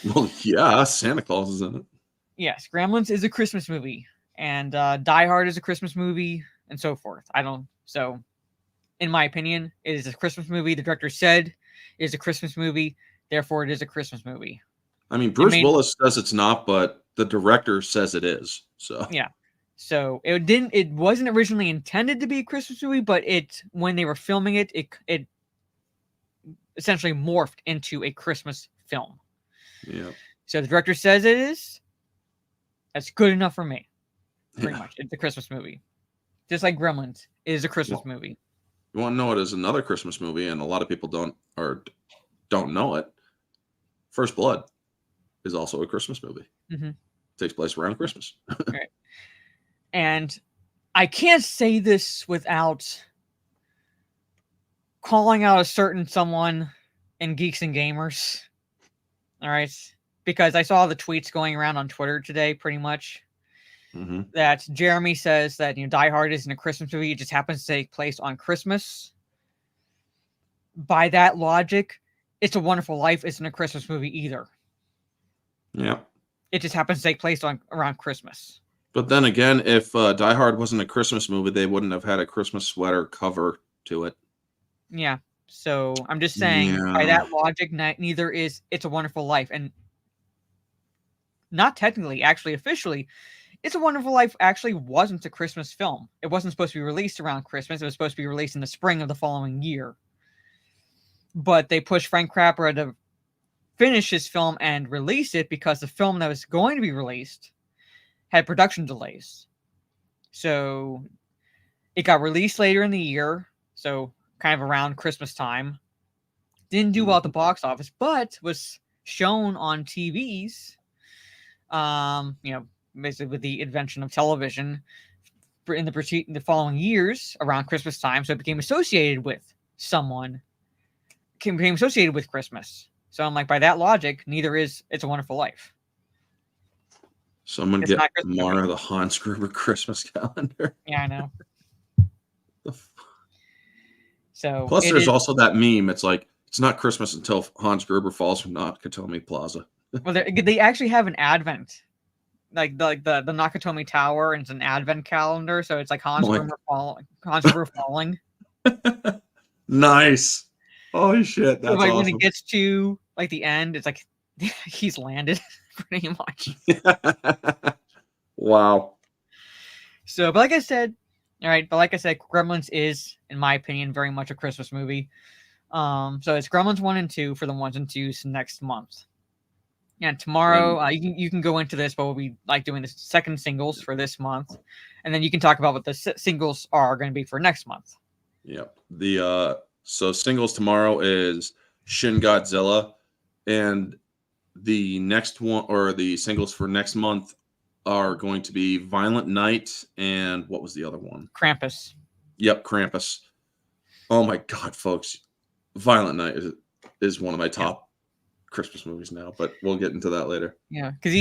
Speaker 4: Well, yeah, Santa Claus is in it.
Speaker 3: Yes, Gremlins is a Christmas movie, and Die Hard is a Christmas movie, and so forth. So, in my opinion, it is a Christmas movie. The director said it is a Christmas movie, therefore it is a Christmas movie.
Speaker 4: I mean, Bruce Willis says it's not, but the director says it is. So
Speaker 3: yeah. So it wasn't originally intended to be a Christmas movie, but when they were filming it essentially morphed into a Christmas film.
Speaker 4: Yeah.
Speaker 3: So the director says it is. That's good enough for me. Pretty much. It's a Christmas movie. Just like Gremlins is a Christmas movie.
Speaker 4: You want to know it is another Christmas movie, and a lot of people don't know it. First Blood is also a Christmas movie.
Speaker 3: Mm-hmm.
Speaker 4: Takes place around Christmas.
Speaker 3: Right. And I can't say this without calling out a certain someone in Geeks and Gamers. All right. Because I saw the tweets going around on Twitter today, pretty much.
Speaker 4: Mm-hmm.
Speaker 3: That Jeremy says that Die Hard isn't a Christmas movie. It just happens to take place on Christmas. By that logic, It's a Wonderful Life isn't a Christmas movie either.
Speaker 4: Yeah.
Speaker 3: It just happens to take place around Christmas.
Speaker 4: But then again, if Die Hard wasn't a Christmas movie, they wouldn't have had a Christmas sweater cover to it.
Speaker 3: Yeah. So I'm just saying, by that logic, neither is It's a Wonderful Life. And not technically, actually, officially, It's a Wonderful Life actually wasn't a Christmas film. It wasn't supposed to be released around Christmas. It was supposed to be released in the spring of the following year. But they pushed Frank Capra to finish his film and release it because the film that was going to be released had production delays. So it got released later in the year, so kind of around Christmas time. Didn't do well at the box office, but was shown on TVs, basically with the invention of television in the following years around Christmas time. So it became associated with Christmas. So I'm like, by that logic, neither is It's a Wonderful Life.
Speaker 4: Someone get Mara the Hans Gruber Christmas calendar.
Speaker 3: Yeah, I know. So
Speaker 4: plus, there's also that meme. It's like, It's not Christmas until Hans Gruber falls from Nakatomi Plaza.
Speaker 3: Well, they actually have an advent, like the Nakatomi Tower, and it's an advent calendar. So it's like Hans Gruber falling.
Speaker 4: Nice. Holy shit,
Speaker 3: So
Speaker 4: that's
Speaker 3: like
Speaker 4: awesome.
Speaker 3: when it gets to like the end, it's like he's landed pretty much.
Speaker 4: Wow.
Speaker 3: So, but like I said, Gremlins is, in my opinion, very much a Christmas movie. So it's Gremlins 1 and 2 for the 1s and 2s next month. And tomorrow, you can go into this, but we'll be like doing the second singles for this month, and then you can talk about what the singles are going to be for next month.
Speaker 4: Yep. So singles tomorrow is Shin Godzilla, and the next one, or the singles for next month, are going to be Violent Night and what was the other one?
Speaker 3: Krampus.
Speaker 4: Yep, Krampus. Oh my god, folks. Violent Night is one of my top Christmas movies now, but we'll get into that later.
Speaker 3: Yeah, because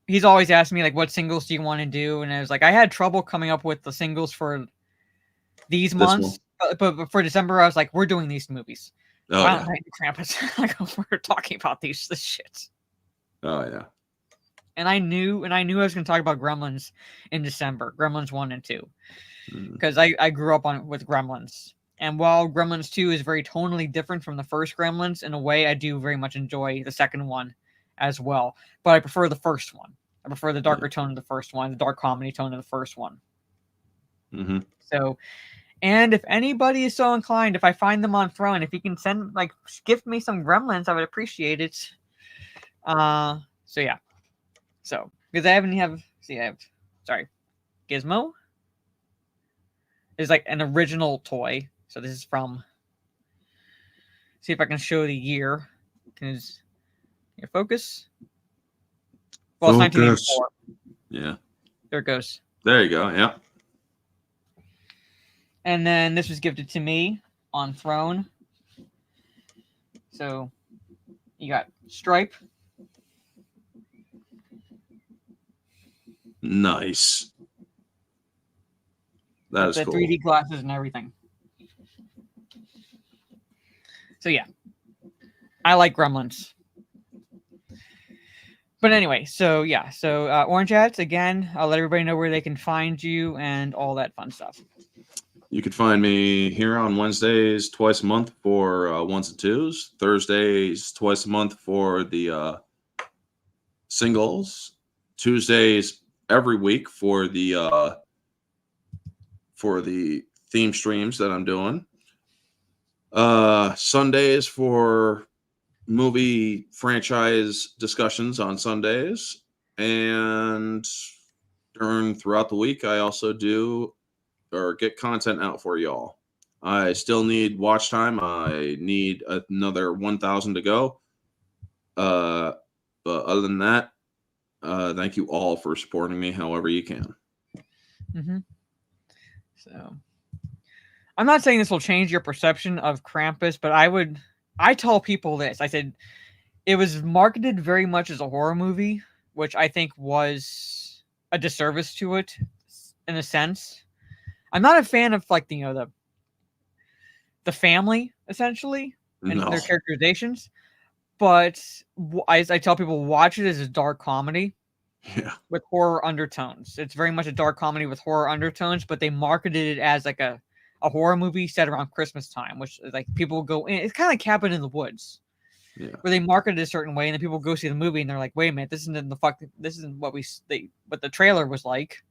Speaker 3: he's always asked me like, what singles do you want to do? And I was like, I had trouble coming up with the singles for these months, but for December, I was like, we're doing these movies.
Speaker 4: Oh,
Speaker 3: Violent Night and Krampus. Like, we're talking about this shit.
Speaker 4: Oh yeah.
Speaker 3: And I knew I was going to talk about Gremlins in December, Gremlins 1 and 2, because I grew up with Gremlins. And while Gremlins 2 is very tonally different from the first Gremlins, in a way, I do very much enjoy the second one as well. But I prefer the first one. I prefer the darker tone of the first one, the dark comedy tone of the first one.
Speaker 4: Mm-hmm.
Speaker 3: So, and if anybody is so inclined, if I find them on Throne, if you can gift me some Gremlins, I would appreciate it. So yeah. So, because I have Gizmo is like an original toy. So this is from, see if I can show the year. Can you focus? Well, it's 1984.
Speaker 4: Yeah.
Speaker 3: There it goes.
Speaker 4: There you go. Yeah.
Speaker 3: And then this was gifted to me on Throne. So you got Stripe.
Speaker 4: Nice. That is
Speaker 3: the
Speaker 4: cool.
Speaker 3: 3D glasses and everything. So yeah, I like Gremlins. But anyway, so yeah, Orange Hats, again, I'll let everybody know where they can find you and all that fun stuff.
Speaker 4: You can find me here on Wednesdays twice a month for 1s and 2s, Thursdays twice a month for the singles, Tuesdays every week for the theme streams that I'm doing, Sundays for movie franchise discussions on Sundays, and throughout the week I also do or get content out for y'all. I still need watch time. I need another 1,000 to go. But other than that, thank you all for supporting me however you can.
Speaker 3: Mm-hmm. So, I'm not saying this will change your perception of Krampus, but I tell people this. I said it was marketed very much as a horror movie, which I think was a disservice to it in a sense. I'm not a fan of like the family essentially and their characterizations, but I tell people watch it as a dark comedy.
Speaker 4: Yeah.
Speaker 3: With horror undertones. It's very much a dark comedy with horror undertones, but they marketed it as like a horror movie set around Christmas time, which like people go in. It's kind of like Cabin in the Woods, where they market it a certain way, and then people go see the movie and they're like, "Wait a minute, this isn't what what the trailer was like."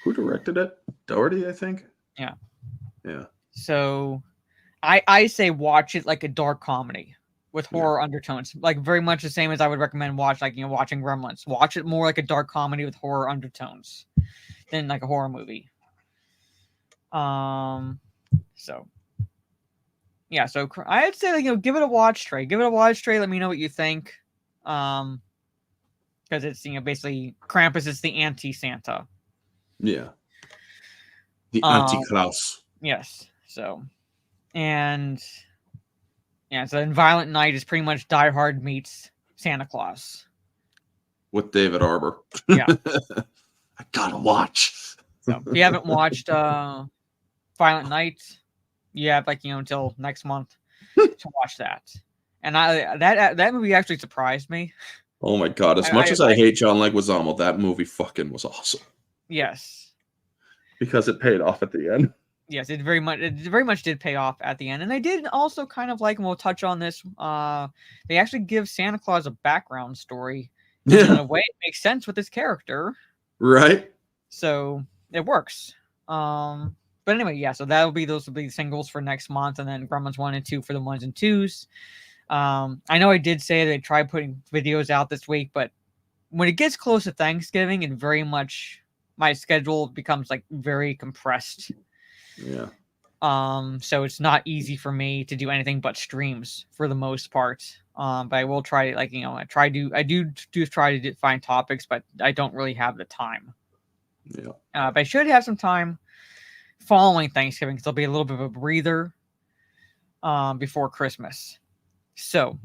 Speaker 4: Who directed it? Doherty, I think.
Speaker 3: Yeah.
Speaker 4: Yeah.
Speaker 3: So, I say watch it like a dark comedy with horror undertones, like very much the same as I would recommend watching Gremlins. Watch it more like a dark comedy with horror undertones than like a horror movie. So yeah, so I'd say give it a watch, Trey. Give it a watch, Trey. Let me know what you think. Because it's basically Krampus is the anti-Santa.
Speaker 4: Yeah. The anti-Klaus.
Speaker 3: Yes. So, and yeah, so then Violent Night is pretty much Die Hard meets Santa Claus.
Speaker 4: With David Arbor.
Speaker 3: Yeah.
Speaker 4: I gotta watch.
Speaker 3: So if you haven't watched Violent Night, you have until next month to watch that. and that movie actually surprised me.
Speaker 4: Oh my god! As much as I hate John Leguizamo, that movie fucking was awesome.
Speaker 3: Yes,
Speaker 4: because it paid off at the end.
Speaker 3: Yes, it very much did pay off at the end, and they did also kind of like, and we'll touch on this. They actually give Santa Claus a background story, and in a way, it makes sense with his character,
Speaker 4: right?
Speaker 3: So it works. But anyway, yeah. So those will be singles for next month, and then Gremlins 1 and 2 for the 1s and 2s. I know I did say that I tried putting videos out this week, but when it gets close to Thanksgiving, it very much my schedule becomes like very compressed.
Speaker 4: Yeah.
Speaker 3: So it's not easy for me to do anything but streams for the most part. But I will try, like, I do try to find topics, but I don't really have the time.
Speaker 4: Yeah.
Speaker 3: But I should have some time following Thanksgiving because there'll be a little bit of a breather before Christmas. So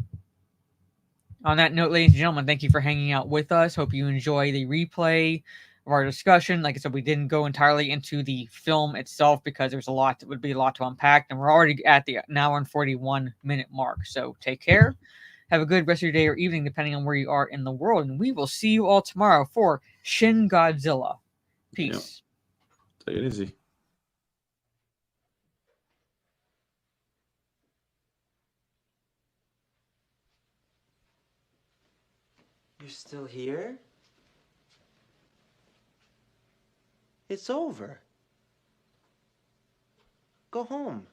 Speaker 3: on that note, ladies and gentlemen, thank you for hanging out with us. Hope you enjoy the replay of our discussion. Like I said, we didn't go entirely into the film itself because there's would be a lot to unpack, and we're already at the hour and 41-minute mark. So take care. Have a good rest of your day or evening, depending on where you are in the world. And we will see you all tomorrow for Shin Godzilla. Peace.
Speaker 4: Yep. Take it easy.
Speaker 5: You're still here? It's over. Go home.